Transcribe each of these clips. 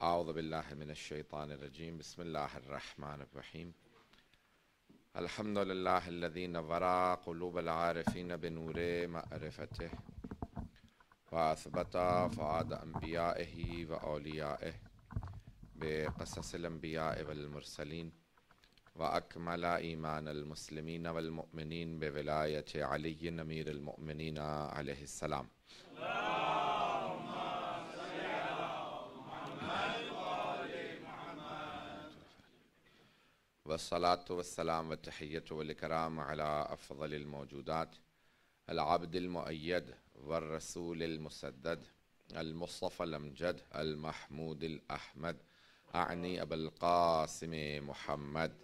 اعوذ باللہ من الشیطان الرجیم بسم اللہ الرحمن الرحیم الحمد للہ الذی نور قلوب العارفین بنور معرفتہ واثبت فؤاد انبیائہ واولیائہ بقصص الانبیاء والمرسلین واکمل ایمان المسلمین والمؤمنین بولایت علی امیر المؤمنین علیہ السلام. والصلاة والسلام والتحیۃ والاکرام علی افضل الموجودات العبد المؤید والرسول المسدد المصطفى الامجد المحمود الاحمد اعنی ابا القاسم محمد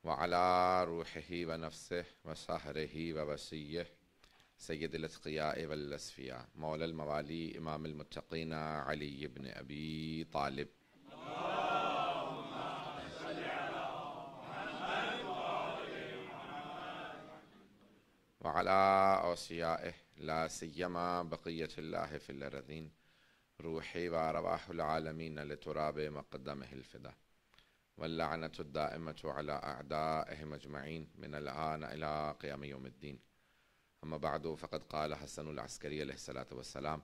وعلى روحه ونفسه وسحره ووسیه سید الاتقیاء والاصفیاء مولا الموالی امام المتقین علی بن ابی طالب وعلى اوصیائه لا سیما بقیت اللہ فی الارضین روحی وارواح العالمین لتراب مقدمه الفدا واللعنة الدائمة على اعدائهم اجمعین من الآن الى قیام یوم الدین. اما بعد فقد قال حسن العسکری علیہ الصلاۃ والسلام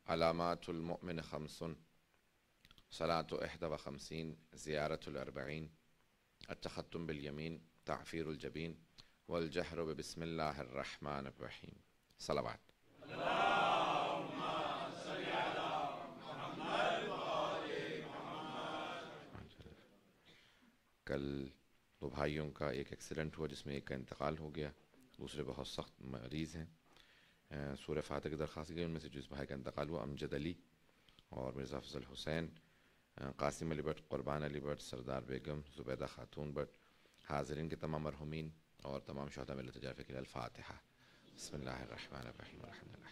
علامات المؤمن خمس صلاة 51 زیارة الاربعین التختم بالیمین تعفیر الجبین والجہر بسم اللہ الرحمن الرحیم. صلوات. کل دو بھائیوں کا ایک ایکسیڈنٹ ہوا جس میں ایک کا انتقال ہو گیا، دوسرے بہت سخت مریض ہیں. سورہ فاتحہ کی درخواست کی گئی. ان میں سے جس بھائی کا انتقال ہوا امجد علی اور مرزا افضل حسین، قاسم علی بٹ، قربان علی بٹ، سردار بیگم، زبیدہ خاتون بٹ، حاضرین کے تمام مرحومین اور تمام شہداء ملت جعفر کے لیے الفاتحہ. بسم اللہ الرحمن الرحیم الحمد للہ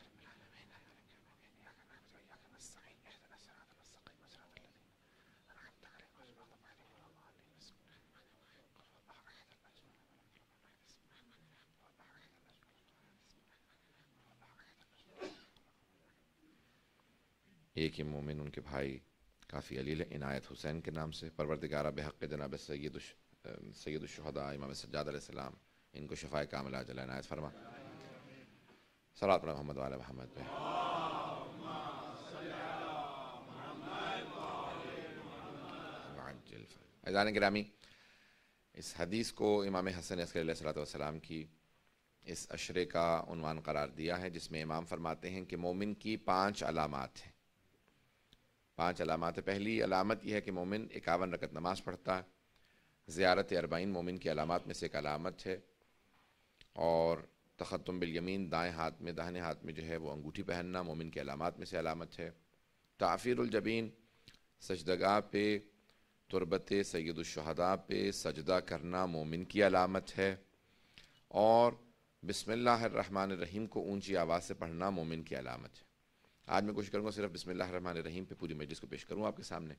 ایک ہی مومن ان کے بھائی کافی علیل عنایت حسین کے نام سے پروردگارہ بحق جناب سید الشہداء امام سجاد علیہ السلام ان کو شفاء کاملہ عاجلہ عنایت فرما. صلوات پڑھیں محمد وعلی محمد پہ. عزیزان گرامی، اس حدیث کو امام حسن عسکری علیہ السلام کی اس عشرے کا عنوان قرار دیا ہے، جس میں امام فرماتے ہیں کہ مومن کی 5 علامات ہیں. 5 علامات. پہلی علامت یہ ہے کہ مومن 51 رکعت نماز پڑھتا ہے. زیارت اربعین مومن کی علامات میں سے ایک علامت ہے. اور تختم بالیمین دائیں ہاتھ میں داہنے ہاتھ میں جو ہے وہ انگوٹھی پہننا مومن کی علامات میں سے علامت ہے. تعفیر الجبین سجدگاہ پہ تربت سید الشہداء پہ سجدہ کرنا مومن کی علامت ہے. اور بسم اللہ الرحمن الرحیم کو اونچی آواز سے پڑھنا مومن کی علامت ہے. آج میں کوشش کروں گا صرف بسم اللہ الرحمن الرحیم پہ پوری مجلس کو پیش کروں آپ کے سامنے.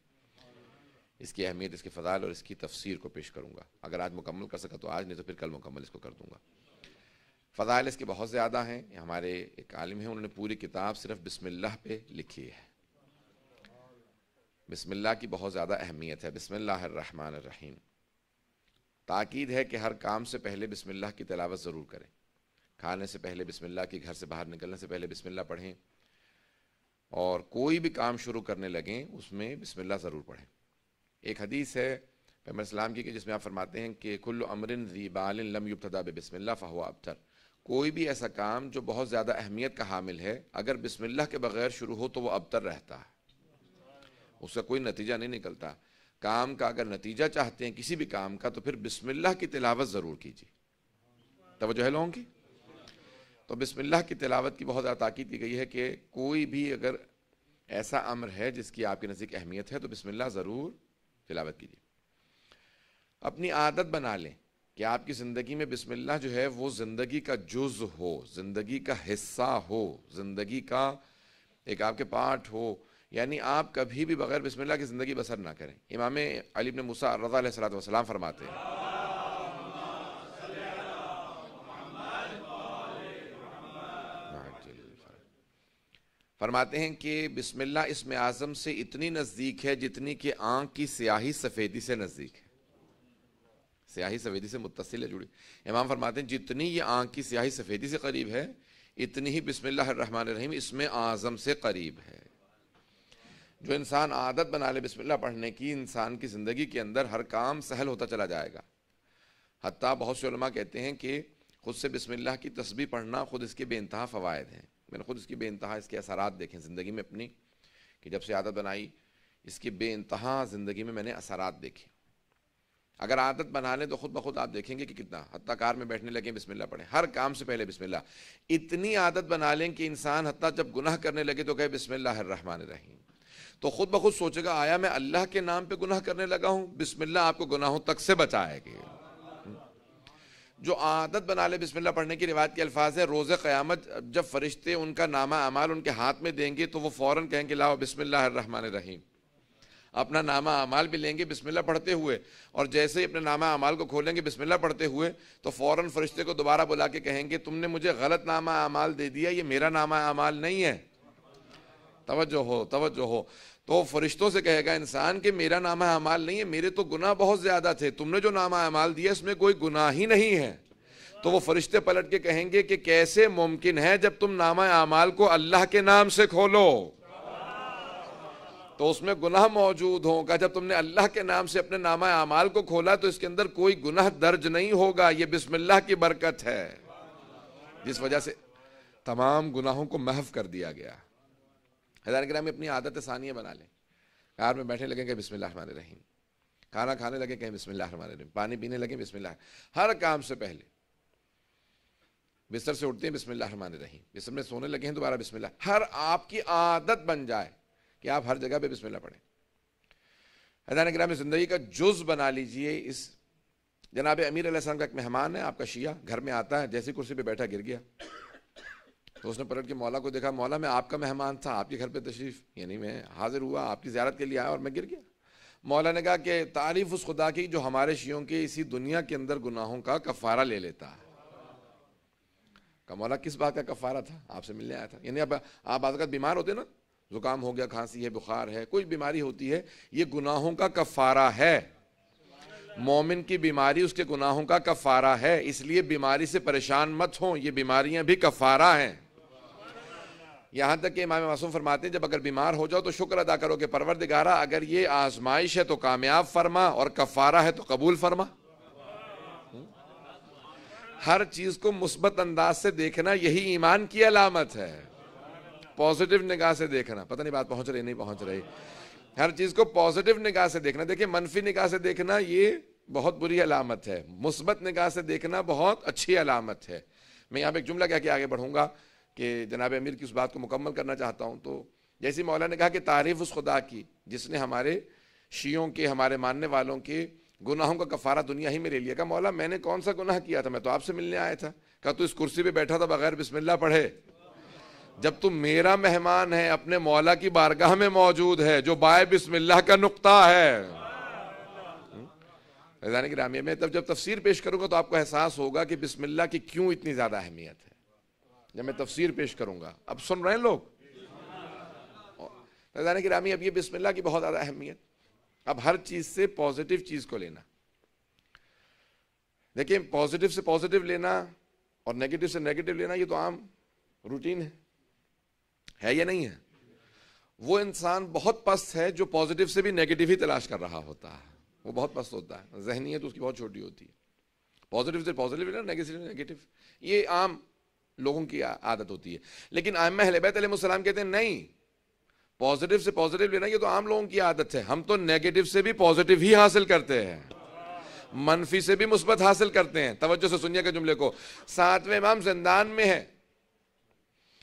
اس کی اہمیت، اس کے فضائل اور اس کی تفسیر کو پیش کروں گا. اگر آج مکمل کر سکا تو آج، نہیں تو پھر کل مکمل اس کو کر دوں گا. فضائل اس کے بہت زیادہ ہیں. ہمارے ایک عالم ہیں، انہوں نے پوری کتاب صرف بسم اللہ پہ لکھی ہے. بسم اللہ کی بہت زیادہ اہمیت ہے. بسم اللہ الرحمن الرحیم. تاکید ہے کہ ہر کام سے پہلے بسم اللہ کی تلاوت ضرور کریں. کھانے سے پہلے بسم اللہ کی، گھر سے باہر نکلنے سے پہلے بسم اللہ پڑھیں، اور کوئی بھی کام شروع کرنے لگیں اس میں بسم اللہ ضرور پڑھیں. ایک حدیث ہے پیغمبر اسلام کی کہ جس میں آپ فرماتے ہیں کہ کل امر ذی بال لم یبتدا بسم اللہ فہو ابتر. کوئی بھی ایسا کام جو بہت زیادہ اہمیت کا حامل ہے، اگر بسم اللہ کے بغیر شروع ہو تو وہ ابتر رہتا ہے، اس کا کوئی نتیجہ نہیں نکلتا. کام کا اگر نتیجہ چاہتے ہیں کسی بھی کام کا تو پھر بسم اللہ کی تلاوت ضرور کیجیے. توجہ ہے لوگوں کی؟ تو بسم اللہ کی تلاوت کی بہت زیادہ تاکید کی گئی ہے کہ کوئی بھی اگر ایسا امر ہے جس کی آپ کے نزدیک اہمیت ہے تو بسم اللہ ضرور تلاوت کیجیے. اپنی عادت بنا لیں کہ آپ کی زندگی میں بسم اللہ جو ہے وہ زندگی کا جز ہو، زندگی کا حصہ ہو، زندگی کا ایک آپ کے پارٹ ہو. یعنی آپ کبھی بھی بغیر بسم اللہ کی زندگی بسر نہ کریں. امام علی بن موسیٰ رضا علیہ السلام فرماتے ہیں کہ بسم اللہ اسم اعظم سے اتنی نزدیک ہے جتنی کہ آنکھ کی سیاہی سفیدی سے نزدیک ہے. سیاہی سفیدی سے متصل ہے، جڑی. امام فرماتے ہیں جتنی یہ آنکھ کی سیاہی سفیدی سے قریب ہے اتنی ہی بسم اللہ الرحمن الرحیم اسم اعظم سے قریب ہے. جو انسان عادت بنا لے بسم اللہ پڑھنے کی، انسان کی زندگی کے اندر ہر کام سہل ہوتا چلا جائے گا. حتیٰ بہت سے علماء کہتے ہیں کہ خود سے بسم اللہ کی تسبیح پڑھنا خود اس کے بے انتہا فوائد ہیں. میں نے خود اس کی بے انتہا اس کے اثرات دیکھیں زندگی میں اپنی، کہ جب سے عادت بنائی اس کی بے انتہا زندگی میں نے اثرات دیکھے. اگر عادت بنا لیں تو خود بخود آپ دیکھیں گے کہ کتنا، حتیٰ کار میں بیٹھنے لگیں بسم اللہ پڑھیں، ہر کام سے پہلے بسم اللہ. اتنی عادت بنا لیں کہ انسان حتیٰ جب گناہ کرنے لگے تو کہے بسم اللہ الرحمن الرحیم، تو خود بخود سوچے گا آیا میں اللہ کے نام پہ گناہ کرنے لگا ہوں. بسم اللہ آپ کو گناہوں تک سے بچائے گی. جو عادت بنا لے بسم اللہ پڑھنے کی روایت کے الفاظ ہے، روز قیامت جب فرشتے ان کا نامہ اعمال ان کے ہاتھ میں دیں گے تو وہ فوراً کہیں گے لاؤ بسم اللہ الرحمن الرحیم. اپنا نامہ اعمال بھی لیں گے بسم اللہ پڑھتے ہوئے، اور جیسے ہی اپنے نامہ اعمال کو کھولیں گے بسم اللہ پڑھتے ہوئے تو فوراً فرشتے کو دوبارہ بلا کے کہیں گے تم نے مجھے غلط نامہ اعمال دے دیا، یہ میرا نامہ اعمال نہیں ہے. توجہ ہو توجہ ہو. تو فرشتوں سے کہے گا انسان کہ میرا نامہ اعمال نہیں ہے، میرے تو گناہ بہت زیادہ تھے، تم نے جو نامہ اعمال دیا اس میں کوئی گناہ ہی نہیں ہے. تو وہ فرشتے پلٹ کے کہیں گے کہ کیسے ممکن ہے جب تم نامہ اعمال کو اللہ کے نام سے کھولو تو اس میں گناہ موجود ہوگا. جب تم نے اللہ کے نام سے اپنے نامہ اعمال کو کھولا تو اس کے اندر کوئی گناہ درج نہیں ہوگا. یہ بسم اللہ کی برکت ہے جس وجہ سے تمام گناہوں کو محو کر دیا گیا. حضرات کرام اپنی عادت ثانیہ بنا لیں. کار میں بیٹھنے لگیں کہ بسم اللہ الرحمن الرحیم، کھانا کھانے لگے کہ بسم اللہ الرحمن الرحیم، پانی پینے لگے بسم اللہ، ہر کام سے پہلے بستر سے اٹھتے ہیں بسم اللہ الرحمن الرحیم، بستر میں سونے لگے ہیں دوبارہ بسم اللہ. ہر آپ کی عادت بن جائے کہ آپ ہر جگہ پہ بسم اللہ پڑھیں. حضرات کرام زندگی کا جز بنا لیجئے. اس جناب امیر علیہ السلام کا ایک مہمان ہے آپ کا شیعہ، گھر میں آتا ہے، جیسی کرسی پہ بیٹھا گر گیا تو اس نے پلٹ کے مولا کو دیکھا، مولا میں آپ کا مہمان تھا، آپ کے گھر پہ تشریف، یعنی میں حاضر ہوا آپ کی زیارت کے لیے آیا اور میں گر گیا. مولا نے کہا کہ تعریف اس خدا کی جو ہمارے شیعوں کے اسی دنیا کے اندر گناہوں کا کفارہ لے لیتا ہے. کہ مولا کس بات کا کفارہ تھا؟ آپ سے ملنے آیا تھا. یعنی اب آپ بعض اوقات بیمار ہوتے نا، زکام ہو گیا، کھانسی ہے، بخار ہے، کوئی بیماری ہوتی ہے، یہ گناہوں کا کفارہ ہے. مومن کی بیماری اس کے گناہوں کا کفارہ ہے، اس لیے بیماری سے پریشان مت ہوں، یہ بیماریاں بھی کفارہ ہیں. یہاں تک کہ امام معصوم فرماتے ہیں جب اگر بیمار ہو جاؤ تو شکر ادا کرو کہ پروردگارہ اگر یہ آزمائش ہے تو کامیاب فرما اور کفارہ ہے تو قبول فرما. ہر چیز کو مثبت انداز سے دیکھنا یہی ایمان کی علامت ہے. پازیٹیو نگاہ سے دیکھنا. پتہ نہیں بات پہنچ رہی نہیں پہنچ رہی. ہر چیز کو پازیٹیو نگاہ سے دیکھنا. دیکھیں منفی نگاہ سے دیکھنا یہ بہت بری علامت ہے، مثبت نگاہ سے دیکھنا بہت اچھی علامت ہے. میں یہاں پہ ایک جملہ کہہ کے آگے بڑھوں گا کہ جناب امیر کی اس بات کو مکمل کرنا چاہتا ہوں. تو جیسے مولا نے کہا کہ تعریف اس خدا کی جس نے ہمارے شیعوں کے، ہمارے ماننے والوں کے گناہوں کا کفارہ دنیا ہی میں لے لیا. کہا مولا میں نے کون سا گناہ کیا تھا؟ میں تو آپ سے ملنے آیا تھا. کہا تو اس کرسی پہ بیٹھا تھا بغیر بسم اللہ پڑھے. جب تم میرا مہمان ہے، اپنے مولا کی بارگاہ میں موجود ہے جو بائے بسم اللہ کا نقطہ ہے. فیضان گرامی میں جب تفسیر پیش کروں گا تو آپ کو احساس ہوگا کہ بسم اللہ کی کیوں اتنی زیادہ اہمیت ہے. جب میں تفسیر پیش کروں گا اب سن رہے ہیں لوگ. فیضان گرامی اب یہ بسم اللہ کی بہت زیادہ اہمیت. اب ہر چیز سے پازیٹیو چیز کو لینا. دیکھیں پازیٹیو سے پازیٹیو لینا اور نیگیٹیو سے نیگیٹیو لینا یہ تو عام روٹین ہے یا نہیں ہے؟ وہ انسان بہت پست ہے جو پازیٹیو سے بھی نیگیٹیو ہی تلاش کر رہا ہوتا ہے. وہ بہت پست ہوتا ہے، ذہنیت اس کی بہت چھوٹی ہوتی ہے. پازیٹیو سے پازیٹیو لینا، نیگیٹیو سے نیگیٹیو، یہ عام لوگوں کی عادت ہوتی ہے. لیکن ائمہ اہل بیت علیہ السلام کہتے ہیں نہیں، پازیٹیو سے پازیٹیو لینا یہ تو عام لوگوں کی عادت ہے. ہم تو نیگیٹیو سے بھی پازیٹیو ہی حاصل کرتے ہیں، منفی سے بھی مثبت حاصل کرتے ہیں. توجہ سے سنیے گا جملے کو. 7ویں امام زندان میں ہے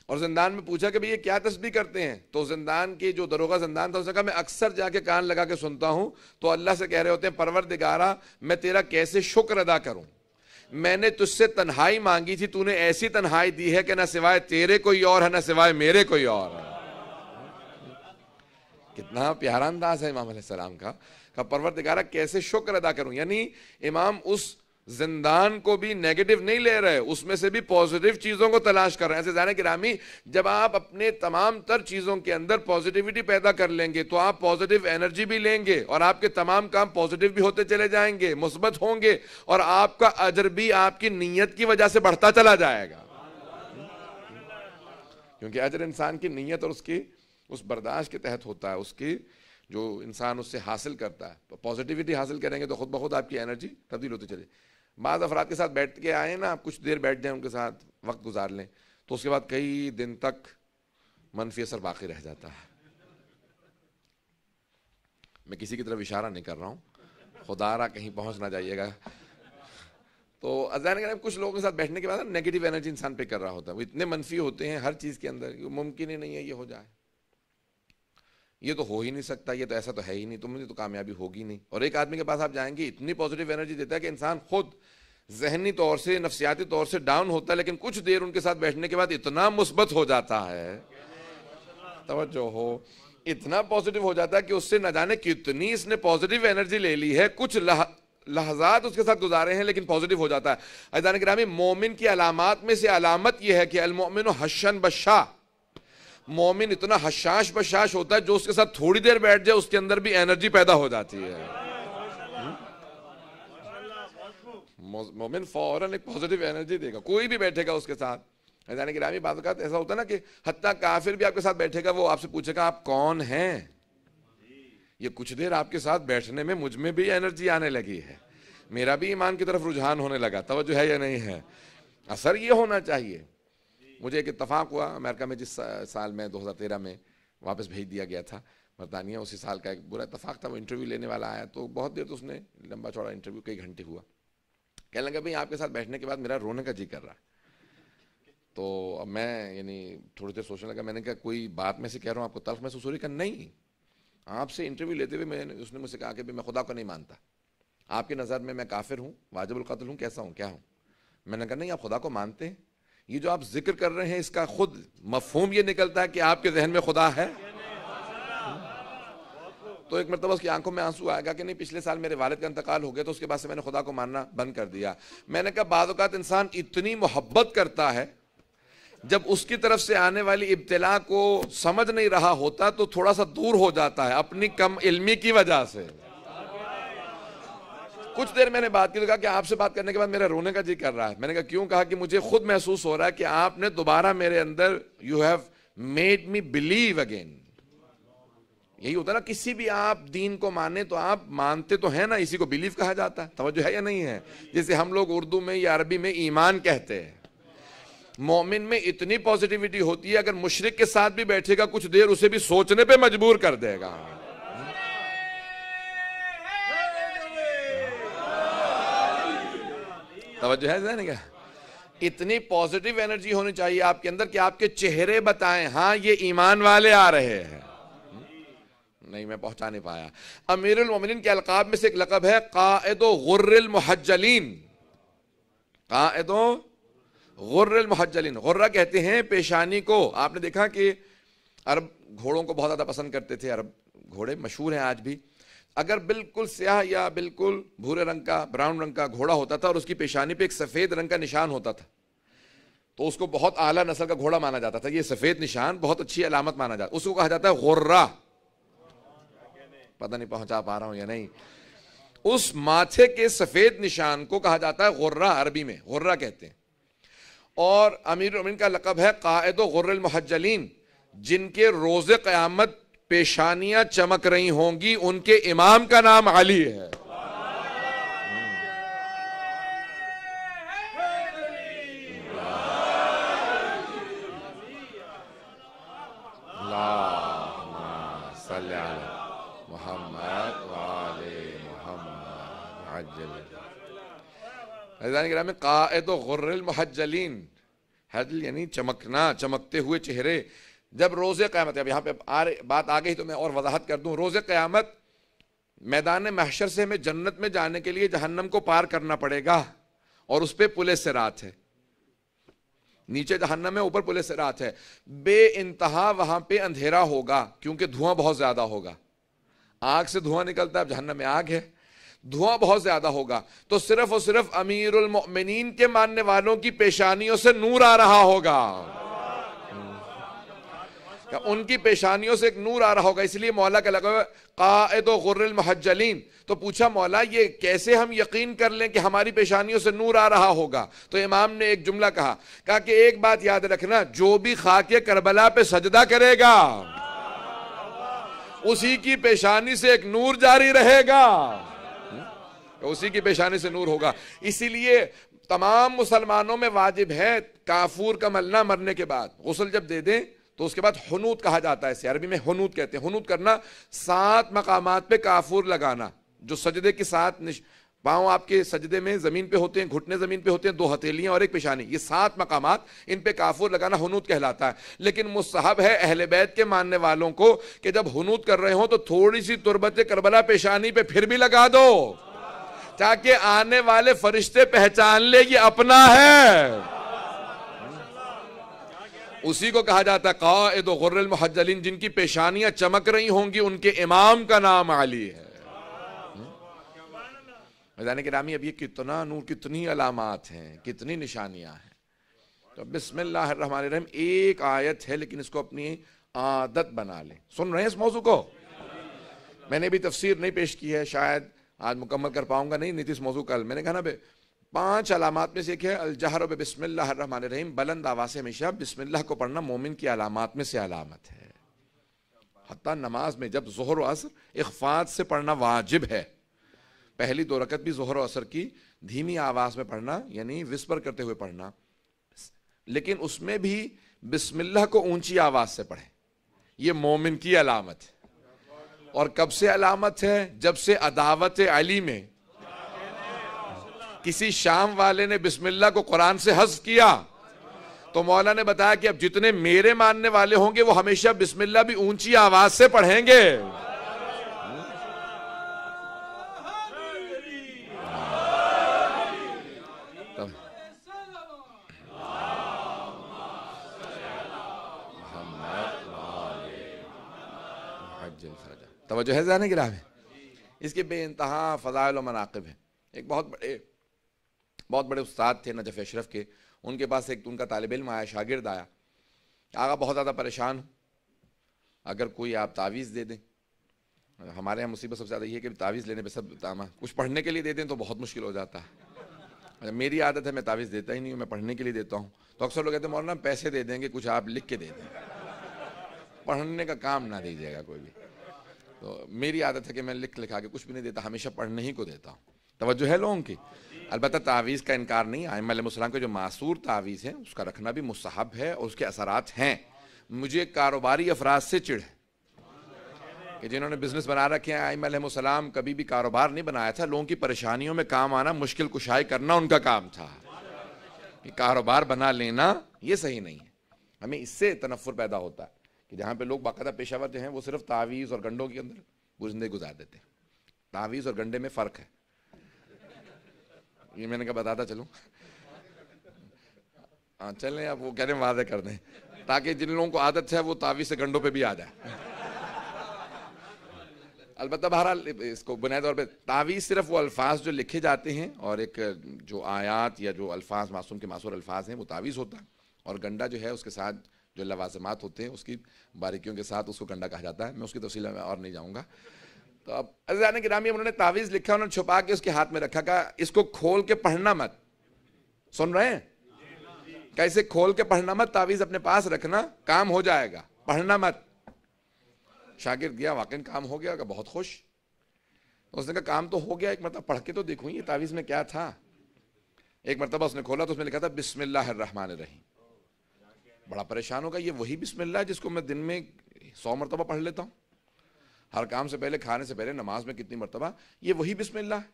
اور زندان میں پوچھا کہ بھئی یہ کیا تسبیح کرتے ہیں؟ تو زندان کے جو دروغہ زندان تھا اس نے کہا میں اکثر جا کے کان لگا کے سنتا ہوں تو اللہ سے کہہ رہے ہوتے ہیں پروردگارہ میں تیرا کیسے شکر ادا کروں. میں نے تجھ سے تنہائی مانگی تھی، تو نے ایسی تنہائی دی ہے کہ نہ سوائے تیرے کوئی اور ہے نہ سوائے میرے کوئی اور ہے. کتنا پیارا انداز ہے امام علیہ السلام کا، کہ پروردگارہ کیسے شکر ادا کروں. یعنی امام اس زندان کو بھی نیگیٹو نہیں لے رہے، اس میں سے بھی پازیٹیو چیزوں کو تلاش کر رہے ہیں. ایسے زائرین گرامی، جب آپ اپنے تمام تر چیزوں کے اندر پازیٹیوٹی پیدا کر لیں گے تو آپ پازیٹیو انرجی بھی لیں گے، اور آپ کے تمام کام پازیٹیو بھی ہوتے چلے جائیں گے، مثبت ہوں گے، اور آپ کا اجر بھی آپ کی نیت کی وجہ سے بڑھتا چلا جائے گا. کیونکہ اجر انسان کی نیت اور اس برداشت کے تحت ہوتا ہے، اس کی جو انسان اس سے حاصل کرتا ہے. پازیٹیوٹی حاصل کریں گے تو خود بخود آپ کی انرجی تبدیل ہوتی چلے. بعض افراد کے ساتھ بیٹھ کے آئے نا، آپ کچھ دیر بیٹھ جائیں ان کے ساتھ، وقت گزار لیں، تو اس کے بعد کئی دن تک منفی اثر باقی رہ جاتا ہے. میں کسی کی طرف اشارہ نہیں کر رہا ہوں، خدا را کہیں پہنچ نہ جائیے گا. تو ازان کچھ لوگوں کے ساتھ بیٹھنے کے بعد نیگیٹو انرجی انسان پہ کر رہا ہوتا ہے، وہ اتنے منفی ہوتے ہیں ہر چیز کے اندر، ممکن ہی نہیں ہے یہ ہو جائے، یہ تو ہو ہی نہیں سکتا، یہ تو ایسا تو ہے ہی نہیں، تو مجھے تو کامیابی ہوگی نہیں. اور ایک آدمی کے پاس آپ جائیں گے اتنی پازیٹیو انرجی دیتا ہے کہ انسان خود ذہنی طور سے نفسیاتی طور سے ڈاؤن ہوتا ہے، لیکن کچھ دیر ان کے ساتھ بیٹھنے کے بعد اتنا مثبت ہو جاتا ہے، توجہ ہو، اتنا پازیٹیو ہو جاتا ہے کہ اس سے نہ جانے کتنی اس نے پازیٹیو انرجی لے لی ہے. کچھ لحظات اس کے ساتھ گزارے ہیں لیکن پازیٹیو ہو جاتا ہے. عزیزان گرامی، مومن کی علامات میں سے علامت یہ ہے کہ المؤمن حشن بشا، مومن اتنا حشاش بشاش ہوتا ہے جو اس کے ساتھ تھوڑی دیر بیٹھ جائے اس کے اندر بھی انرجی پیدا ہو جاتی ہے. مومن فوراً ایک پازیٹیو انرجی دے گا، کوئی بھی بیٹھے گا اس کے ساتھ. عزیزان گرامی، بعض اوقات ایسا ہوتا ہے نا کہ حتیٰ کافر بھی آپ کے ساتھ بیٹھے گا، وہ آپ سے پوچھے گا آپ کون ہیں. یہ کچھ دیر آپ کے ساتھ بیٹھنے میں مجھ میں بھی انرجی آنے لگی ہے، میرا بھی ایمان کی طرف رجحان ہونے لگا. توجہ ہے یا نہیں ہے؟ اثر یہ ہونا چاہیے. مجھے ایک اتفاق ہوا امریکہ میں، جس سال میں 2013 میں واپس بھیج دیا گیا تھا برطانیہ، اسی سال کا ایک برا اتفاق تھا. وہ انٹرویو لینے والا آیا تو بہت دیر تو اس نے لمبا چوڑا انٹرویو کئی گھنٹے ہوا. کہنے لگا بھئی آپ کے ساتھ بیٹھنے کے بعد میرا رونے کا جی کر رہا ہے. تو اب میں یعنی تھوڑی دیر سوچنے لگا، میں نے کہا کوئی بات میں سے کہہ رہا ہوں آپ کو تلخ محسوس ہو رہی؟ کہ نہیں، آپ سے انٹرویو لیتے ہوئے اس نے مجھ سے کہا کہ میں خدا کو نہیں مانتا، آپ کی نظر میں کافر ہوں، واجب القتل ہوں، کیسا ہوں، کیا ہوں؟ میں نے کہا نہیں، آپ خدا کو مانتے ہیں؟ یہ جو آپ ذکر کر رہے ہیں اس کا خود مفہوم یہ نکلتا ہے کہ آپ کے ذہن میں خدا ہے. تو ایک مرتبہ اس کی آنکھوں میں آنسو آئے گا کہ نہیں، پچھلے سال میرے والد کا انتقال ہو گیا تو اس کے بعد سے میں نے خدا کو ماننا بند کر دیا. میں نے کہا بعض اوقات انسان اتنی محبت کرتا ہے، جب اس کی طرف سے آنے والی ابتلا کو سمجھ نہیں رہا ہوتا تو تھوڑا سا دور ہو جاتا ہے اپنی کم علمی کی وجہ سے. کچھ دیر میں نے بات کی تو کہا کہ آپ سے بات کرنے کے بعد میرا رونے کا جی کر رہا ہے. میں نے کہا کیوں؟ کہا کہ مجھے خود محسوس ہو رہا ہے کہ آپ نے دوبارہ میرے اندر you have made me believe again. یہی ہوتا ہے نا، کسی بھی آپ دین کو مانے تو آپ مانتے تو ہیں نا، اسی کو بلیف کہا جاتا ہے. توجہ ہے یا نہیں ہے؟ جیسے ہم لوگ اردو میں یا عربی میں ایمان کہتے ہیں. مومن میں اتنی پازیٹیوٹی ہوتی ہے، اگر مشرک کے ساتھ بھی بیٹھے گا کچھ دیر اسے بھی سوچنے پہ مجبور کر دے گا. توجہ ہے ذہن کیا؟ اتنی پازیٹیو انرجی ہونی چاہیے آپ کے اندر کہ آپ کے چہرے بتائیں ہاں یہ ایمان والے آ رہے ہیں. نہیں، میں پہنچا نہیں پایا. امیر المومنین کے القاب میں سے ایک لقب ہے قائد غر المحجلین. قائد غر المحجلین، غرہ کہتے ہیں پیشانی کو. آپ نے دیکھا کہ عرب گھوڑوں کو بہت زیادہ پسند کرتے تھے، عرب گھوڑے مشہور ہیں آج بھی. اگر بالکل سیاہ یا بالکل بھورے رنگ کا، براؤن رنگ کا گھوڑا ہوتا تھا اور اس کی پیشانی پہ ایک سفید رنگ کا نشان ہوتا تھا تو اس کو بہت اعلیٰ نسل کا گھوڑا مانا جاتا تھا. یہ سفید نشان بہت اچھی علامت مانا جاتا ہے، اس کو کہا جاتا ہے غرہ. پتہ نہیں پہنچا پا رہا ہوں یا نہیں. اس ماتھے کے سفید نشان کو کہا جاتا ہے غرہ، عربی میں غرہ کہتے ہیں. اور امیر المومنین کا لقب ہے قائد غر المحجلین. جن کے روز قیامت پیشانیاں چمک رہی ہوں گی ان کے امام کا نام علی ہے. عزیزان گرامی، قائد غر المحجلین، حجل یعنی چمکنا، چمکتے ہوئے چہرے. جب روز قیامت، اب یہاں پہ بات آ گئی تو میں اور وضاحت کر دوں. روز قیامت میدان محشر سے ہمیں جنت میں جانے کے لیے جہنم کو پار کرنا پڑے گا اور اس پہ پل صراط ہے. نیچے جہنم ہے، اوپر پل صراط ہے، بے انتہا وہاں پہ اندھیرا ہوگا کیونکہ دھواں بہت زیادہ ہوگا. آگ سے دھواں نکلتا ہے، اب جہنم میں آگ ہے، دھواں بہت زیادہ ہوگا. تو صرف اور صرف امیر المؤمنین کے ماننے والوں کی پیشانیوں سے نور آ رہا ہوگا، ان کی پیشانیوں سے ایک نور آ رہا ہوگا. اس لیے مولا کا لگا قائد و غر المحجلین. تو پوچھا مولا یہ کیسے ہم یقین کر لیں کہ ہماری پیشانیوں سے نور آ رہا ہوگا؟ تو امام نے ایک جملہ کہا کہ ایک بات یاد رکھنا، جو بھی خاک کربلا پہ سجدہ کرے گا اسی کی پیشانی سے ایک نور جاری رہے گا، اسی کی پیشانی سے نور ہوگا. اسی لیے تمام مسلمانوں میں واجب ہے کافور کا ملنا مرنے کے بعد غسل جب دے دیں تو اس کے بعد حنوت کہا جاتا ہے، اسے عربی میں حنوت کہتے ہیں. حنوت کرنا 7 مقامات پہ کافور لگانا، جو سجدے کی 7 پاؤں آپ کے سجدے میں زمین پہ ہوتے ہیں، گھٹنے زمین پہ ہوتے ہیں، 2 ہتھیلیاں اور ایک پیشانی، یہ 7 مقامات، ان پہ کافور لگانا حنوت کہلاتا ہے. لیکن مستحب ہے اہل بیت کے ماننے والوں کو کہ جب حنوت کر رہے ہوں تو تھوڑی سی تربت کربلا پیشانی پہ پھر بھی لگا دو، تاکہ آنے والے فرشتے پہچان لے یہ اپنا ہے. اسی کو کہا جاتا ہے قائد و غر المحجلین، جن کی پیشانیاں چمک رہی ہوں گی ان کے امام کا نام علی ہے. میدان گرامی، اب یہ کتنا نور، کتنی علامات ہیں، کتنی نشانیاں ہیں. تو بسم اللہ الرحمن الرحیم ایک آیت ہے لیکن اس کو اپنی عادت بنا لیں. سن رہے ہیں اس موضوع کو؟ میں نے بھی تفسیر نہیں پیش کی ہے، شاید آج مکمل کر پاؤں گا، نہیں تھی اس موضوع کل. میں نے کہا نا 5 علامات میں سے ایک ہے الجہر بسم اللہ الرحمن الرحیم، بلند آواز سے ہمیشہ بسم اللہ کو پڑھنا مومن کی علامات میں سے علامت ہے. حتیٰ نماز میں جب ظہر و عصر اخفات سے پڑھنا واجب ہے، پہلی 2 رکعت بھی ظہر و عصر کی دھیمی آواز میں پڑھنا، یعنی وسپر کرتے ہوئے پڑھنا، لیکن اس میں بھی بسم اللہ کو اونچی آواز سے پڑھیں. یہ مومن کی علامت ہے. اور کب سے علامت ہے؟ جب سے عداوت علی میں کسی شام والے نے بسم اللہ کو قرآن سے حذف کیا تو مولا نے بتایا کہ اب جتنے میرے ماننے والے ہوں گے وہ ہمیشہ بسم اللہ بھی اونچی آواز سے پڑھیں گے. توجہ ہے ذہن گرامی؟ اس کے بے انتہا فضائل و مناقب ہیں. ایک بہت بڑے استاد تھے نجف اشرف کے، ان کے پاس ایک ان کا طالب علم آیا، شاگرد آیا. آقا بہت زیادہ پریشان ہوں، اگر کوئی آپ تعویذ دے دیں. ہمارے یہاں مصیبت سب سے زیادہ یہ ہے کہ تعویذ لینے پہ سب کچھ پڑھنے کے لیے دے دیں تو بہت مشکل ہو جاتا ہے. میری عادت ہے میں تعویذ دیتا ہی نہیں ہوں، میں پڑھنے کے لیے دیتا ہوں. تو اکثر لوگ کہتے ہیں مولانا پیسے دے دیں گے، کچھ آپ لکھ کے دے دیں، پڑھنے کا کام نہ دیجیے گا کوئی بھی. تو میری عادت ہے کہ میں لکھا کے کچھ بھی نہیں دیتا، ہمیشہ پڑھنے ہی کو دیتا ہوں. توجہ ہے لوگوں کی؟ البتہ تعویذ کا انکار نہیں، ائمہ علیہ السلام کے جو معصور تعویذ ہیں اس کا رکھنا بھی مستحب ہے اور اس کے اثرات ہیں. مجھے کاروباری افراد سے چڑھ ہے کہ جنہوں نے بزنس بنا رکھے ہیں، ائمہ علیہ السلام کبھی بھی کاروبار نہیں بنایا تھا، لوگوں کی پریشانیوں میں کام آنا، مشکل کشائی کرنا ان کا کام تھا. کہ کاروبار بنا لینا یہ صحیح نہیں ہے. ہمیں اس سے تنفر پیدا ہوتا ہے کہ جہاں پہ لوگ باقاعدہ پیشہ ور جو ہیں وہ صرف تعویذ اور گنڈوں کے اندر پوری زندگی گزار دیتے ہیں. تعویذ اور گنڈے میں فرق ہے، یہ میں نے کہا بتاتا چلوں. چلیں اب وہ کہہ رہے ہیں واضح کر دیں تاکہ جن لوگوں کو عادت ہے وہ تعویذ سے گنڈوں پہ بھی آ جائے. البتہ بہرحال اس کو بنیادی طور پہ تعویذ صرف وہ الفاظ جو لکھے جاتے ہیں اور ایک جو آیات یا جو الفاظ معصوم کے معصور الفاظ ہیں وہ تعویذ ہوتا ہے، اور گنڈا جو ہے اس کے ساتھ جو لوازمات ہوتے ہیں اس کی باریکیوں کے ساتھ اس کو گنڈا کہا جاتا ہے. میں اس کی تفصیل میں اور نہیں جاؤں گا. تو اب عزیزان گرامی انہوں نے تعویذ لکھا، انہوں نے چھپا کے اس کے ہاتھ میں رکھا، کہا اس کو کھول کے پڑھنا مت. سن رہے ہیں؟ کیسے کھول کے پڑھنا مت، تعویذ اپنے پاس رکھنا، کام ہو جائے گا، پڑھنا مت. شاگرد گیا، واقعی کام ہو گیا، بہت خوش. اس نے کہا کام تو ہو گیا، ایک مرتبہ پڑھ کے تو دیکھوں یہ تعویذ میں کیا تھا. ایک مرتبہ اس نے کھولا تو اس میں لکھا تھا بسم اللہ الرحمن الرحیم. بڑا پریشان ہوگا، یہ وہی بسم اللہ جس کو میں دن میں 100 مرتبہ پڑھ لیتا ہوں، ہر کام سے پہلے، کھانے سے پہلے، نماز میں کتنی مرتبہ، یہ وہی بسم اللہ ہے.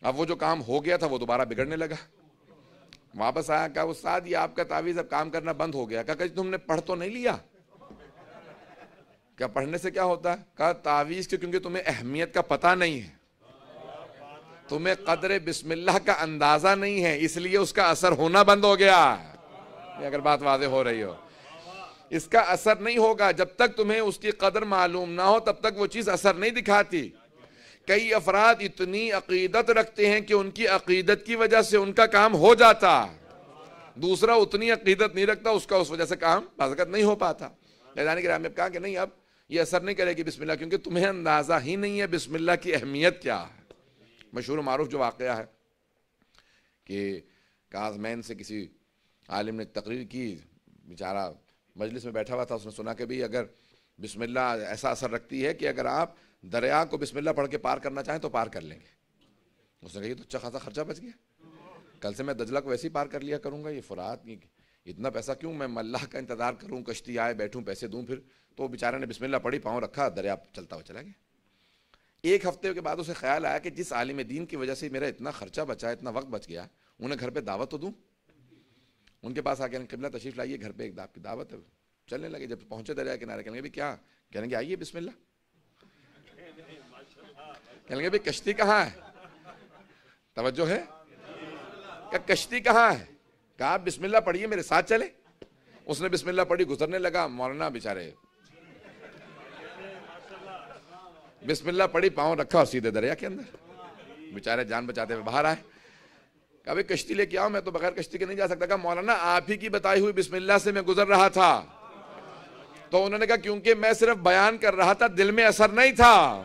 اب وہ جو کام ہو گیا تھا وہ دوبارہ بگڑنے لگا. واپس آیا، کہا استاد یہ آپ کا تعویذ اب کام کرنا بند ہو گیا. کہا تم نے پڑھ تو نہیں لیا؟ کیا پڑھنے سے کیا ہوتا ہے؟ کہا تعویذ کے کیونکہ تمہیں اہمیت کا پتہ نہیں ہے، تمہیں قدر بسم اللہ کا اندازہ نہیں ہے، اس لیے اس کا اثر ہونا بند ہو گیا. اگر بات واضح ہو رہی ہو. اس کا اثر نہیں ہوگا جب تک تمہیں اس کی قدر معلوم نہ ہو، تب تک وہ چیز اثر نہیں دکھاتی. کئی افراد اتنی عقیدت رکھتے ہیں کہ ان کی عقیدت کی وجہ سے ان کا کام ہو جاتا، دوسرا اتنی عقیدت نہیں رکھتا، اس کا اس وجہ سے کام بازوقت نہیں ہو پاتا. فیضان کرام نے کہا کہ نہیں، اب یہ اثر نہیں کرے گی بسم اللہ، کیونکہ تمہیں اندازہ ہی نہیں ہے بسم اللہ کی اہمیت کیا ہے. مشہور و معروف جو واقعہ ہے کہ کازمین سے کسی عالم نے تقریر کی، بیچارہ مجلس میں بیٹھا ہوا تھا، اس نے سنا کہ بھی اگر بسم اللہ ایسا اثر رکھتی ہے کہ اگر آپ دریا کو بسم اللہ پڑھ کے پار کرنا چاہیں تو پار کر لیں گے. اس نے کہا یہ تو اچھا خاصا خرچہ بچ گیا، کل سے میں دجلہ کو ویسے ہی پار کر لیا کروں گا، یہ فرات اتنا پیسہ کیوں، میں اللہ کا انتظار کروں، کشتی آئے بیٹھوں پیسے دوں پھر. تو بیچارے نے بسم اللہ پڑھی، پاؤں رکھا، دریا چلتا ہوا چلا گیا. ایک ہفتے کے بعد اسے خیال آیا کہ جس عالم دین کی وجہ سے میرا اتنا خرچہ بچا، اتنا وقت بچ گیا، انہیں گھر پہ دعوت تو دوں. ان کے پاس آ کے قبلہ تشریف لائیے، گھر پہ ایک آپ کی دعوت ہے. چلنے لگے، جب پہنچے دریا کنارے کہنے لگے کیا، کہنے گے آئیے بسم اللہ. کہنے لگے کشتی کہاں ہے؟ توجہ ہے کہ کشتی کہاں ہے؟ کہا آپ بسم اللہ پڑھیے، میرے ساتھ چلے. اس نے بسم اللہ پڑھی، گزرنے لگا. مولانا بیچارے بسم اللہ پڑھی، پاؤں رکھا اور سیدھے دریا کے اندر. بیچارے جان بچاتے ہوئے باہر آئے. کہا بھئی کشتی لے کے آؤ، میں تو بغیر کشتی کے نہیں جا سکتا. کہا مولانا آپ ہی کی بتائی ہوئی بسم اللہ سے میں گزر رہا تھا. تو انہوں نے کہا کیونکہ میں صرف بیان کر رہا تھا، دل میں اثر نہیں تھا.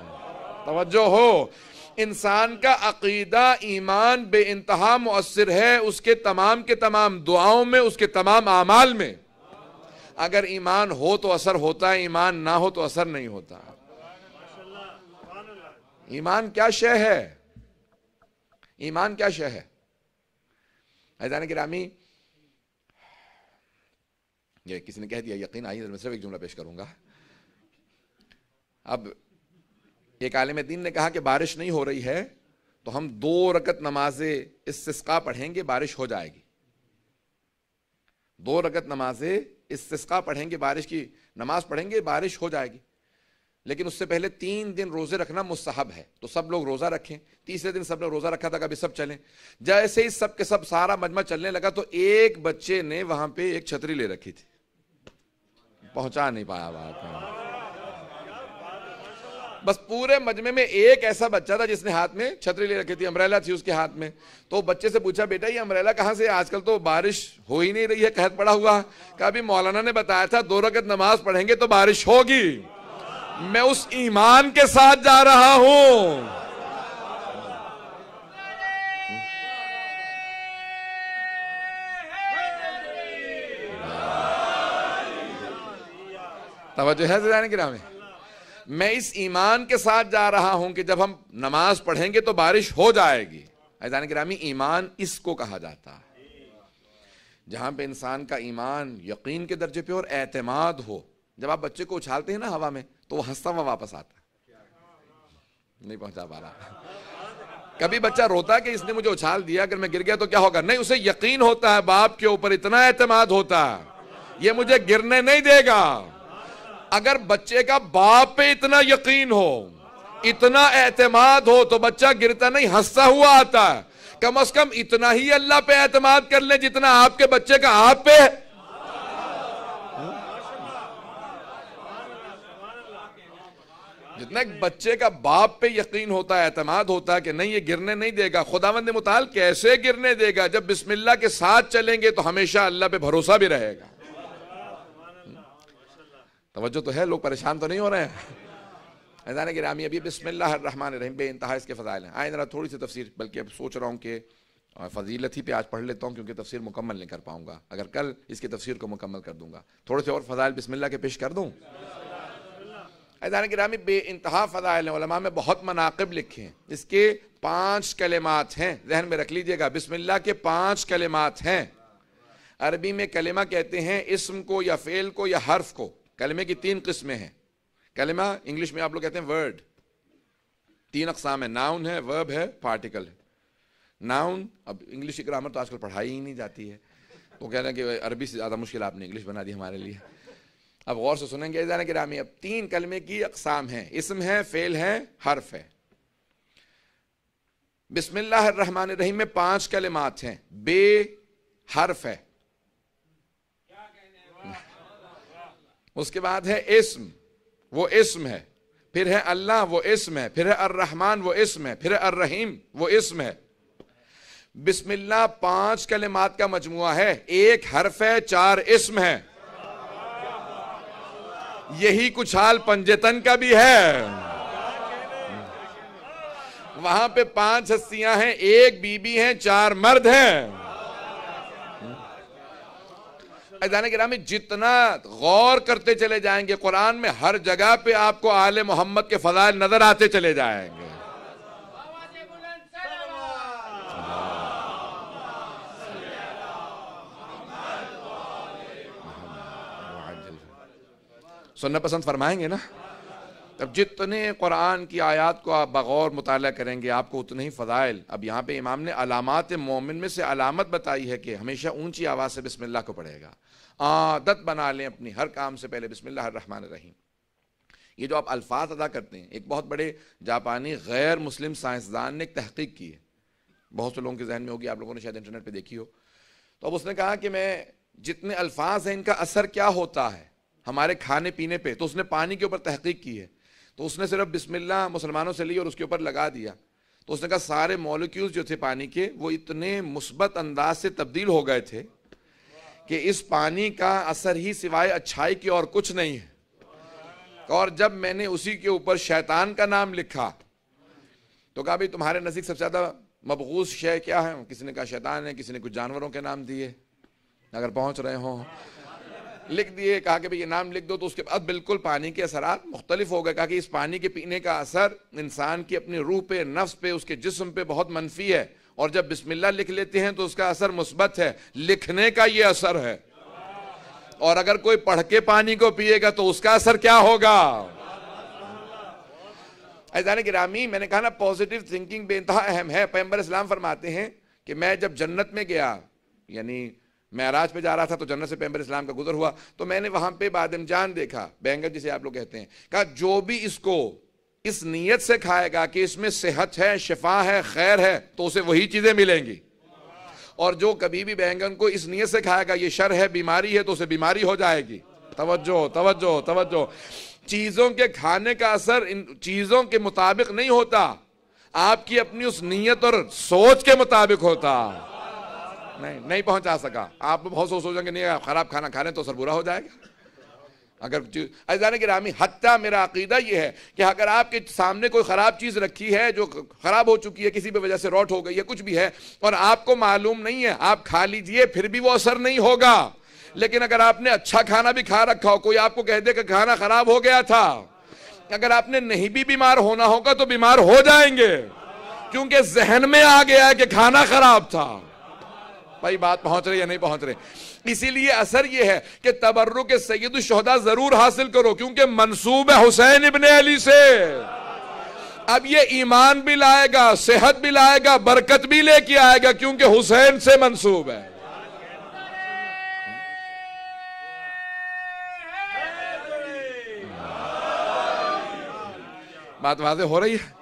توجہ ہو، انسان کا عقیدہ ایمان بے انتہا مؤثر ہے، اس کے تمام دعاؤں میں، اس کے تمام اعمال میں. اگر ایمان ہو تو اثر ہوتا ہے، ایمان نہ ہو تو اثر نہیں ہوتا. ایمان کیا شے ہے؟ ایمان کیا شے ہے؟ عزیزان گرامی، یہ کسی نے کہہ دیا یقین، آئیے میں صرف ایک جملہ پیش کروں گا. اب ایک عالم دین نے کہا کہ بارش نہیں ہو رہی ہے تو ہم 2 رکعت نماز استسقاء پڑھیں گے، بارش ہو جائے گی. 2 رکعت نماز استسقاء پڑھیں گے، بارش کی نماز پڑھیں گے، بارش ہو جائے گی. لیکن اس سے پہلے 3 دن روزے رکھنا مستحب ہے. تو سب لوگ روزہ رکھیں. تیسرے دن سب نے روزہ رکھا تھا، کبھی سب چلیں. جیسے ہی سب کے سب سارا مجمع چلنے لگا تو ایک بچے نے وہاں پہ ایک چھتری لے رکھی تھی، پہنچا نہیں پایا بات. بس پورے مجمع میں ایک ایسا بچہ تھا جس نے ہاتھ میں چھتری لے رکھی تھی، امبریلا تھی اس کے ہاتھ میں. تو بچے سے پوچھا بیٹا یہ امبریلا کہاں سے؟ آج کل تو بارش ہو ہی نہیں رہی ہے، قحط پڑا ہوا. کہا بھی مولانا نے بتایا تھا 2 رکعت نماز پڑھیں گے تو بارش ہوگی. میں اس ایمان کے ساتھ جا رہا ہوں. توجہ ہے عزیزان گرامی؟ میں اس ایمان کے ساتھ جا رہا ہوں کہ جب ہم نماز پڑھیں گے تو بارش ہو جائے گی. عزیزان گرامی، ایمان اس کو کہا جاتا ہے جہاں پہ انسان کا ایمان یقین کے درجے پہ اور اعتماد ہو. جب آپ بچے کو اچھالتے ہیں نا ہوا میں تو وہ ہنستا ہوا واپس آتا ہے. نہیں پہنچا پا رہا. کبھی بچہ روتا کہ اس نے مجھے اچھال دیا، اگر میں گر گیا تو کیا ہوگا؟ نہیں، اسے یقین ہوتا ہے، باپ کے اوپر اتنا اعتماد ہوتا ہے یہ مجھے گرنے نہیں دے گا. اگر بچے کا باپ پہ اتنا یقین ہو، اتنا اعتماد ہو تو بچہ گرتا نہیں، ہنستا ہوا آتا ہے. کم از کم اتنا ہی اللہ پہ اعتماد کر لیں جتنا آپ کے بچے کا آپ پہ. جتنا ایک بچے کا باپ پہ یقین ہوتا ہے، اعتماد ہوتا ہے کہ نہیں یہ گرنے نہیں دے گا. خداوند متعال کیسے گرنے دے گا؟ جب بسم اللہ کے ساتھ چلیں گے تو ہمیشہ اللہ پہ بھروسہ بھی رہے گا. توجہ تو ہے، لوگ پریشان تو نہیں ہو رہے ہیں؟ عزیزان گرامی، ابھی بسم اللہ الرحمن الرحیم بے انتہا اس کے فضائل ہیں. آئیں ذرا تھوڑی سی تفسیر، بلکہ اب سوچ رہا ہوں کہ فضیلت ہی پہ آج پڑھ لیتا ہوں کیونکہ تفسیر مکمل نہیں کر پاؤں گا. اگر کل اس کی تفسیر کو مکمل کر دوں گا. تھوڑے سے اور فضائل بسم اللہ کے پیش کر دوں. عزیزان گرامی، بے انتہا فضائل ہیں. علماء میں بہت مناقب لکھے ہیں. اس کے 5 کلمات ہیں، ذہن میں رکھ لیجئے گا. بسم اللہ کے 5 کلمات ہیں. عربی میں کلمہ کہتے ہیں اسم کو یا فعل کو یا حرف کو. کلمے کی 3 قسمیں ہیں. کلمہ انگلش میں آپ لوگ کہتے ہیں ورڈ. 3 اقسام ہیں، ناؤن ہے، ورب ہے، پارٹیکل ہے. ناؤن، اب انگلش کی گرامر تو آج کل پڑھائی ہی نہیں جاتی ہے تو کہہ رہے ہیں کہ عربی سے زیادہ مشکل آپ نے انگلش بنا دی ہمارے لیے. اب غور سے سنیں گے عزیزان گرامی. اب 3 کلمے کی اقسام ہیں، اسم ہے، فعل ہے، حرف ہے. بسم اللہ الرحمن الرحیم میں 5 کلمات ہیں. بے حرف ہے. اس کے بعد ہے اسم، وہ اسم ہے، پھر ہے اللہ وہ اسم ہے، پھر ہے الرحمن وہ اسم ہے، پھر ہے الرحیم وہ اسم ہے۔ بسم اللہ 5 کلمات کا مجموعہ ہے، 1 حرف ہے، 4 اسم ہے۔ یہی کچھ حال پنجتن کا بھی ہے، وہاں پہ 5 ہستیاں ہیں، 1 بی بی ہیں، 4 مرد ہیں۔ عزیزان گرامی جتنا غور کرتے چلے جائیں گے قرآن میں ہر جگہ پہ آپ کو آل محمد کے فضائل نظر آتے چلے جائیں گے۔ سننا پسند فرمائیں گے نا؟ اب جتنے قرآن کی آیات کو آپ بغور مطالعہ کریں گے آپ کو اتنے ہی فضائل۔ اب یہاں پہ امام نے علامات مومن میں سے علامت بتائی ہے کہ ہمیشہ اونچی آواز سے بسم اللہ کو پڑھے گا، عادت بنا لیں اپنی، ہر کام سے پہلے بسم اللہ الرحمن الرحیم۔ یہ جو آپ الفاظ ادا کرتے ہیں، ایک بہت بڑے جاپانی غیر مسلم سائنسدان نے ایک تحقیق کی ہے، بہت سے لوگوں کے ذہن میں ہوگی، آپ لوگوں نے شاید انٹرنیٹ پہ دیکھی ہو۔ تو اب اس نے کہا کہ میں جتنے الفاظ ہیں ان کا اثر کیا ہوتا ہے ہمارے کھانے پینے پہ، تو اس نے پانی کے اوپر تحقیق کی ہے۔ تو اس نے صرف بسم اللہ مسلمانوں سے لی اور اس کے اوپر لگا دیا، تو اس نے کہا سارے مولکیولز جو تھے پانی کے وہ اتنے مثبت انداز سے تبدیل ہو گئے تھے کہ اس پانی کا اثر ہی سوائے اچھائی کی اور کچھ نہیں ہے۔ اور جب میں نے اسی کے اوپر شیطان کا نام لکھا تو کہا بھئی تمہارے نزدیک سب سے زیادہ مبغوض شے کیا ہے؟ کسی نے کہا شیطان ہے، کسی نے کچھ جانوروں کے نام دیے، اگر پہنچ رہے ہوں لکھ دیے، کہا کہ یہ نام لکھ دو، تو اس کے بعد بالکل پانی کے اثرات مختلف ہو گئے۔ کہا کہ اس پانی کے پینے کا اثر انسان کی اپنی روح پہ، نفس پہ، اس کے جسم پہ بہت منفی ہے، اور جب بسم اللہ لکھ لیتے ہیں تو اس کا اثر مثبت ہے۔ لکھنے کا یہ اثر ہے، اور اگر کوئی پڑھ کے پانی کو پیے گا تو اس کا اثر کیا ہوگا؟ عزیزان گرامی میں نے کہا نا پازیٹیو تھنکنگ بے انتہا اہم ہے۔ پیغمبر اسلام فرماتے ہیں کہ میں جب جنت میں گیا، یعنی معراج پہ جا رہا تھا تو جنت سے پیغمبر اسلام کا گزر ہوا، تو میں نے وہاں پہ بادمجان دیکھا، بینگن جسے آپ لوگ کہتے ہیں۔ کہا جو بھی اس کو اس نیت سے کھائے گا کہ اس میں صحت ہے، شفا ہے، خیر ہے، تو اسے وہی چیزیں ملیں گی، اور جو کبھی بھی بینگن کو اس نیت سے کھائے گا یہ شر ہے، بیماری ہے، تو اسے بیماری ہو جائے گی۔ توجہ توجہ توجہ، چیزوں کے کھانے کا اثر ان چیزوں کے مطابق نہیں ہوتا، آپ کی اپنی اس نیت اور سوچ کے مطابق ہوتا۔ نہیں پہنچا سکا، آپ بہت سوچیں گے نہیں خراب کھانا کھانے تو اثر برا ہو جائے گا۔ اگر عزیزان گرامی حتیٰ میرا عقیدہ یہ ہے کہ اگر آپ کے سامنے کوئی خراب چیز رکھی ہے جو خراب ہو چکی ہے، کسی بھی وجہ سے روٹ ہو گئی ہے، کچھ بھی ہے، اور آپ کو معلوم نہیں ہے، آپ کھا لیجئے پھر بھی وہ اثر نہیں ہوگا۔ لیکن اگر آپ نے اچھا کھانا بھی کھا رکھا ہو، کوئی آپ کو کہہ دے کہ کھانا خراب ہو گیا تھا، اگر آپ نے نہیں بھی بیمار ہونا ہوگا تو بیمار ہو جائیں گے، کیونکہ ذہن میں آ گیا ہے کہ کھانا خراب تھا۔ بھائی بات پہنچ رہی ہے نہیں پہنچ رہی؟ اسی لیے اثر یہ ہے کہ تبرک سید الشہداء ضرور حاصل کرو، کیونکہ منسوب ہے حسین ابن علی سے۔ اب یہ ایمان بھی لائے گا، صحت بھی لائے گا، برکت بھی لے کے آئے گا، کیونکہ حسین سے منسوب ہے۔ بات واضح ہو رہی ہے؟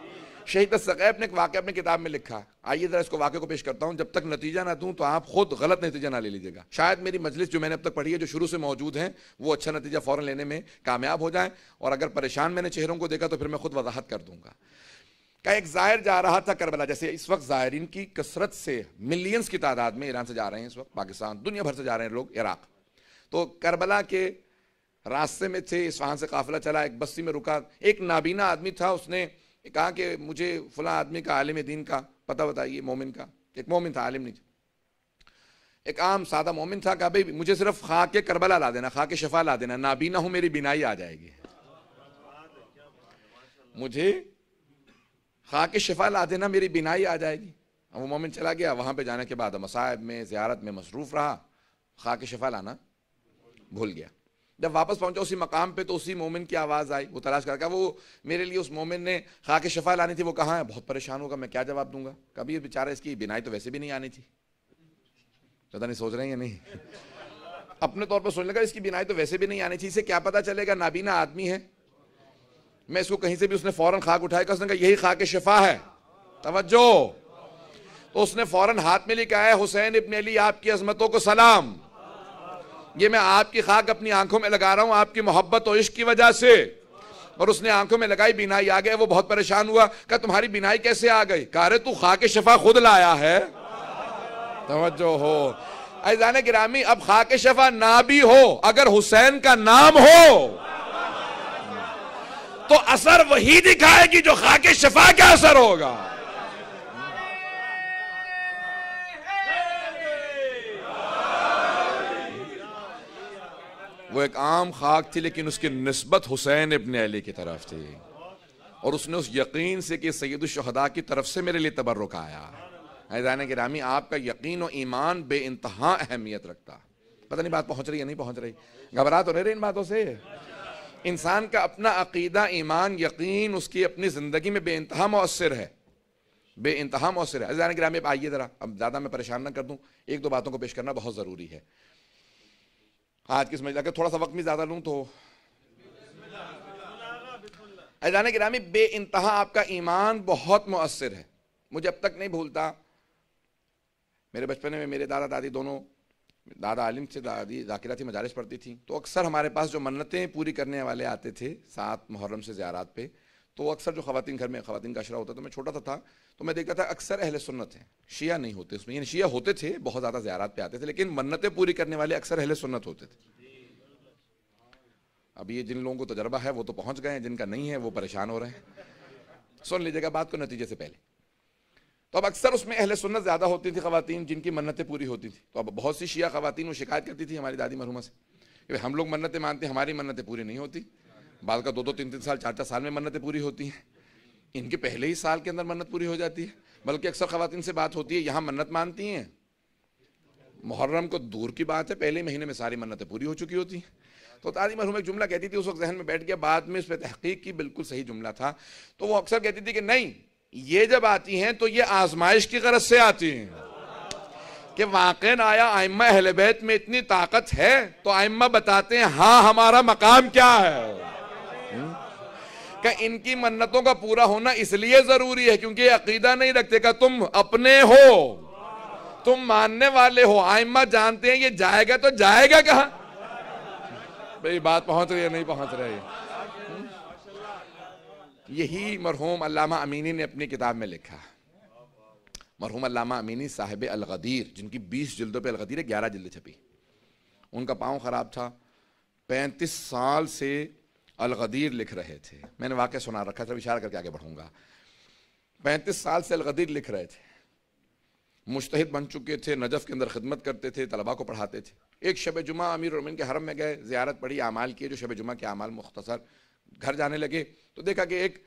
شہید الثقیف نے ایک واقعہ اپنی کتاب میں لکھا، آئیے ذرا اس کو واقعے کو پیش کرتا ہوں، جب تک نتیجہ نہ دوں تو آپ خود غلط نتیجہ نہ لے لیجیے گا۔ شاید میری مجلس جو میں نے اب تک پڑھی ہے، جو شروع سے موجود ہیں، وہ اچھا نتیجہ فوراً لینے میں کامیاب ہو جائیں، اور اگر پریشان میں نے چہروں کو دیکھا تو پھر میں خود وضاحت کر دوں گا۔ کہ ایک زائر جا رہا تھا کربلا، جیسے اس وقت زائرین کی کثرت سے ملینز کی تعداد میں ایران سے جا رہے ہیں، اس وقت پاکستان، دنیا بھر سے جا رہے ہیں لوگ عراق، تو کربلا کے راستے میں تھے، اصفہان سے قافلہ چلا، ایک بستی میں رکا، ایک نابینا آدمی تھا، اس نے کہا کہ مجھے فلاں آدمی کا عالم دین کا پتہ بتائیے، مومن کا، ایک مومن تھا، عالم نہیں تھا، ایک عام سادہ مومن تھا، کہا بھئی مجھے صرف خاک کربلا لا دینا، خاک شفا لا دینا، نابینا ہوں میری بینائی آ جائے گی، مجھے خاک شفا لا دینا میری بینائی آ جائے گی۔ وہ مومن چلا گیا، وہاں پہ جانے کے بعد مصائب میں زیارت میں مصروف رہا، خاک شفا لانا بھول گیا۔ جب واپس پہنچا اسی مقام پہ تو اسی مومن کی آواز آئی، وہ تلاش کر کے وہ میرے لیے اس مومن نے خاک شفا لانی تھی، وہ کہاں ہے؟ بہت پریشان ہوگا، میں کیا جواب دوں گا؟ کبھی بیچارہ اس کی بینائی تو ویسے بھی نہیں آنی تھی، پتہ نہیں سوچ رہے ہیں یا نہیں؟ اپنے طور پر سوچ لگا اس کی بینائی تو ویسے بھی نہیں آنی تھی، اسے کیا پتا چلے گا نابینا آدمی ہے، میں اس کو کہیں سے بھی، اس نے فوراً خاک اٹھایا کہ اس نے کہا یہی خاک شفا ہے، توجہ، تو اس نے فوراً ہاتھ میں لکھا ہے حسین ابن علی آپ کی عظمتوں کو سلام، یہ میں آپ کی خاک اپنی آنکھوں میں لگا رہا ہوں آپ کی محبت و عشق کی وجہ سے. اور اس نے آنکھوں میں لگائی, بینائی آ گئے. وہ بہت پریشان ہوا, کہا تمہاری بینائی کیسے آ گئی؟ کہا رہے تو خاک شفا خود لایا ہے. توجہ ہو عزیزان گرامی, اب خاک شفا نہ بھی ہو, اگر حسین کا نام ہو تو اثر وہی دکھائے گی جو خاک شفا کا اثر ہوگا. وہ ایک عام خاک تھی لیکن اس کی نسبت حسین ابن علی کی طرف تھی, اور اس نے اس یقین سے کہ سید الشہداء کی طرف سے میرے لیے تبرک آیا. عزیزان گرامی, آپ کا یقین و ایمان بے انتہا اہمیت رکھتا. پتہ نہیں بات پہنچ رہی ہے نہیں پہنچ رہی؟ گھبرا تو نہیں رہے ان باتوں سے؟ انسان کا اپنا عقیدہ, ایمان, یقین اس کی اپنی زندگی میں بے انتہا مؤثر ہے, بے انتہا مؤثر ہے. عزیزان گرامی, اب آئیے ذرا, اب زیادہ میں پریشان نہ کر دوں, ایک دو باتوں کو پیش کرنا بہت ضروری ہے آج کی سمجھ. اگر تھوڑا سا وقت بھی زیادہ لوں تو. عزیزان گرامی, بے انتہا آپ کا ایمان بہت مؤثر ہے. مجھے اب تک نہیں بھولتا, میرے بچپنے میں میرے دادا دادی دونوں, دادا عالم سے, دادی ذاکرہ تھی, مجالس پڑھتی تھیں, تو اکثر ہمارے پاس جو منتیں پوری کرنے والے آتے تھے 7 محرم سے زیارات پہ, تو اکثر جو خواتین گھر میں خواتین کا عشرہ ہوتا تھا, میں چھوٹا تھا تو میں دیکھتا تھا اکثر اہل سنت ہیں, شیعہ نہیں ہوتے اس میں, یعنی شیعہ ہوتے تھے بہت زیادہ زیارات پہ آتے تھے, لیکن منتیں پوری کرنے والے اکثر اہل سنت ہوتے تھے. اب یہ جن لوگوں کو تجربہ ہے وہ تو پہنچ گئے ہیں, جن کا نہیں ہے وہ پریشان ہو رہے ہیں. سن لیجیے گا بات کو نتیجے سے پہلے. تو اب اکثر اس میں اہل سنت زیادہ ہوتی تھی خواتین جن کی منتیں پوری ہوتی تھیں. تو اب بہت سی شیعہ خواتین وہ شکایت کرتی تھی ہماری دادی مرحومہ سے کہ ہم لوگ منتیں مانتے ہیں, ہماری منتیں پوری نہیں ہوتی. بعض کا 2-2, 3-3 سال, 4-4 سال میں منتیں پوری ہوتی ہیں, ان کے پہلے ہی سال کے اندر منت پوری ہو جاتی ہے. بلکہ اکثر خواتین سے بات ہوتی ہے, یہاں منت مانتی ہیں, محرم کو دور کی بات ہے, پہلے مہینے میں ساری منتیں پوری ہو چکی ہوتی ہیں. تو دادی مرحومہ ایک جملہ کہتی تھی, اس وقت ذہن میں بیٹھ گیا, بعد میں اس پہ تحقیق کی, بالکل صحیح جملہ تھا. تو وہ اکثر کہتی تھی کہ نہیں, یہ جب آتی ہیں تو یہ آزمائش کی غرض سے آتی ہیں کہ واقعاً آیا ائمہ اہل بیت میں اتنی طاقت ہے, تو ائمہ بتاتے ہیں ہاں ہمارا مقام کیا ہے, کہ ان کی منتوں کا پورا ہونا اس لیے ضروری ہے کیونکہ یہ عقیدہ نہیں رکھتے کہ تم اپنے ہو, تم ماننے والے ہو. ائمہ جانتے ہیں یہ جائے گا تو جائے گا کہاں. بھئی بات پہنچ رہی ہے نہیں پہنچ رہی؟ یہی مرحوم علامہ امینی نے اپنی کتاب میں لکھا. مرحوم علامہ امینی صاحب الغدیر, جن کی 20 جلدوں پہ الغدیر ہے, 11 جلدیں چھپی. ان کا پاؤں خراب تھا, 35 سال سے الغدیر لکھ رہے تھے. میں نے واقعہ سنا رکھا تھا, اشارہ کر کے آگے بڑھوں گا. 35 سال سے الغدیر لکھ رہے تھے, مجتہد بن چکے تھے, نجف کے اندر خدمت کرتے تھے, طلباء کو پڑھاتے تھے. ایک شب جمعہ امیر المومنین کے حرم میں گئے, زیارت پڑھی, اعمال کیے جو شب جمعہ کے اعمال مختصر. گھر جانے لگے تو دیکھا کہ ایک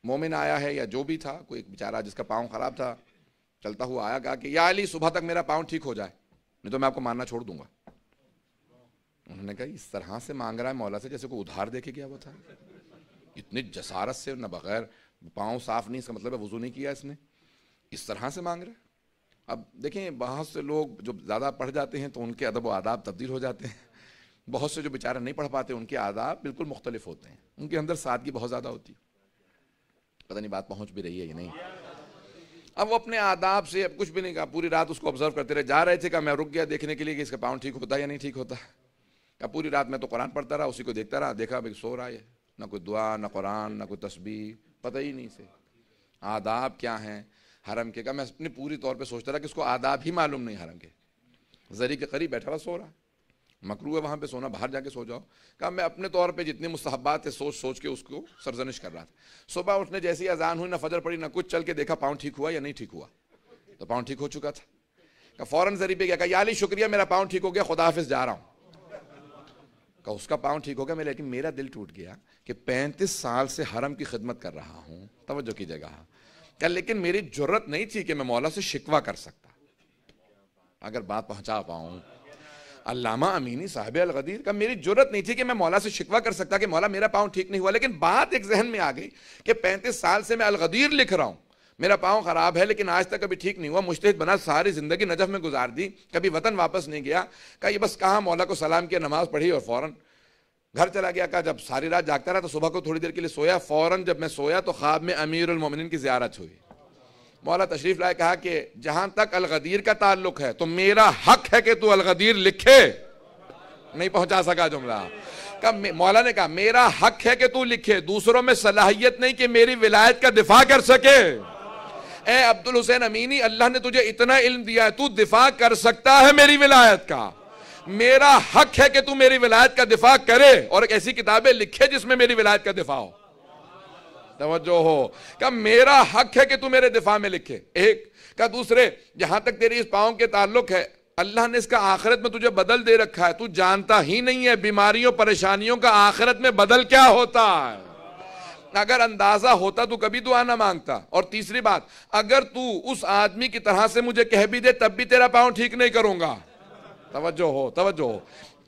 مومن آیا ہے یا جو بھی تھا, کوئی ایک بیچارہ جس کا پاؤں خراب تھا, چلتا ہوا آیا, کہا کہ یا علی صبح تک میرا پاؤں ٹھیک ہو جائے, نہیں تو میں آپ کو ماننا چھوڑ دوں گا. انہوں نے کہا اس طرح سے مانگ رہا ہے مولا سے جیسے کوئی ادھار دے کے گیا وہ تھا. اتنی جسارت سے, نہ بغیر پاؤں صاف نہیں, اس کا مطلب ہے وضو نہیں کیا اس نے, اس طرح سے مانگ رہا ہے. اب دیکھیں بہت سے لوگ جو زیادہ پڑھ جاتے ہیں تو ان کے ادب و آداب تبدیل ہو جاتے ہیں. بہت سے جو بیچارے نہیں پڑھ پاتے ان کے آداب بالکل مختلف ہوتے ہیں, ان کے اندر سادگی بہت زیادہ ہوتی ہے. پتہ نہیں بات پہنچ بھی رہی ہے یا نہیں. اب وہ اپنے آداب سے اب کچھ بھی نہیں کہا, پوری رات اس کو آبزرو کرتے رہے. جا رہے تھے کہ میں رک گیا دیکھنے کے لیے کہ اس کا پاؤں ٹھیک ہوتا ہے یا نہیں ٹھیک ہوتا. کہ پوری رات میں تو قرآن پڑھتا رہا, اسی کو دیکھتا رہا, دیکھا بھائی سو رہا ہے, نہ کوئی دعا, نہ قرآن, نہ کوئی تسبیح, پتہ ہی نہیں سے آداب کیا ہیں حرم کے. کہ میں اپنے پوری طور پہ سوچتا رہا کہ اس کو آداب ہی معلوم نہیں حرم کے. زری کے قریب بیٹھا ہوا سو رہا, مکروہ ہے وہاں پہ سونا, باہر جا کے سو جاؤ. کہا میں اپنے طور پہ جتنے مستحبات تھے سوچ سوچ کے اس کو سرزنش کر رہا تھا. صبح اٹھنے جیسی اذان ہوئی, نہ فجر پڑی نہ کچھ, چل کے دیکھا پاؤں ٹھیک ہوا یا نہیں ٹھیک ہوا. تو پاؤں ٹھیک ہو چکا تھا. کہ فوراً زری پہ گیا, کہا یا علی شکریہ میرا پاؤں ٹھیک ہو گیا, خدا حافظ جا رہا ہوں. کہ اس کا پاؤں ٹھیک ہو گیا, لیکن میرا دل ٹوٹ گیا کہ 35 سال سے حرم کی خدمت کر رہا ہوں, توجہ کیجیے گا. کہ لیکن میری جرت نہیں تھی کہ میں مولا سے شکوہ کر سکتا. اگر بات پہنچا پاؤں, علامہ امینی صاحب الغدیر کا میری جرت نہیں تھی کہ میں مولا سے شکوہ کر سکتا کہ مولا میرا پاؤں ٹھیک نہیں ہوا. لیکن بات ایک ذہن میں آ گئی کہ 35 سال سے میں الغدیر لکھ رہا ہوں, میرا پاؤں خراب ہے لیکن آج تک کبھی ٹھیک نہیں ہوا. مجتہد بنا, ساری زندگی نجف میں گزار دی, کبھی وطن واپس نہیں گیا. کہا یہ بس کہاں مولا کو سلام کیا, نماز پڑھی اور فوراً گھر چلا گیا. کہا جب ساری رات جاگتا رہا تو صبح کو تھوڑی دیر کے لیے سویا. فوراً جب میں سویا تو خواب میں امیر المومنین کی زیارت ہوئی. مولا تشریف لائے کہا کہ جہاں تک الغدیر کا تعلق ہے تو میرا حق ہے کہ تو الغدیر لکھے. نہیں پہنچا سکا جملہ. مولا نے کہا میرا حق ہے کہ تو لکھے, دوسروں میں صلاحیت نہیں کہ میری ولایت کا دفاع کر سکے. اے عبدالحسین امینی, اللہ نے تجھے اتنا علم دیا ہے, تو دفاع کر سکتا ہے میری ولایت کا. میرا حق ہے کہ تو میری ولایت کا دفاع کرے اور ایک ایسی کتابیں لکھے جس میں میری ولایت کا دفاع ہو. توجہ ہو کہ میرا حق ہے کہ تو میرے دفاع میں لکھے. ایک کا دوسرے, جہاں تک تیری اس پاؤں کے تعلق ہے, اللہ نے اس کا آخرت میں تجھے بدل دے رکھا ہے, تو جانتا ہی نہیں ہے بیماریوں پریشانیوں کا آخرت میں بدل کیا ہوتا ہے. اگر اندازہ ہوتا تو کبھی دعا نہ مانگتا. اور تیسری بات, اگر تو اس آدمی کی طرح سے مجھے کہہ بھی دے تب بھی تیرا پاؤں ٹھیک نہیں کروں گا. توجہ ہو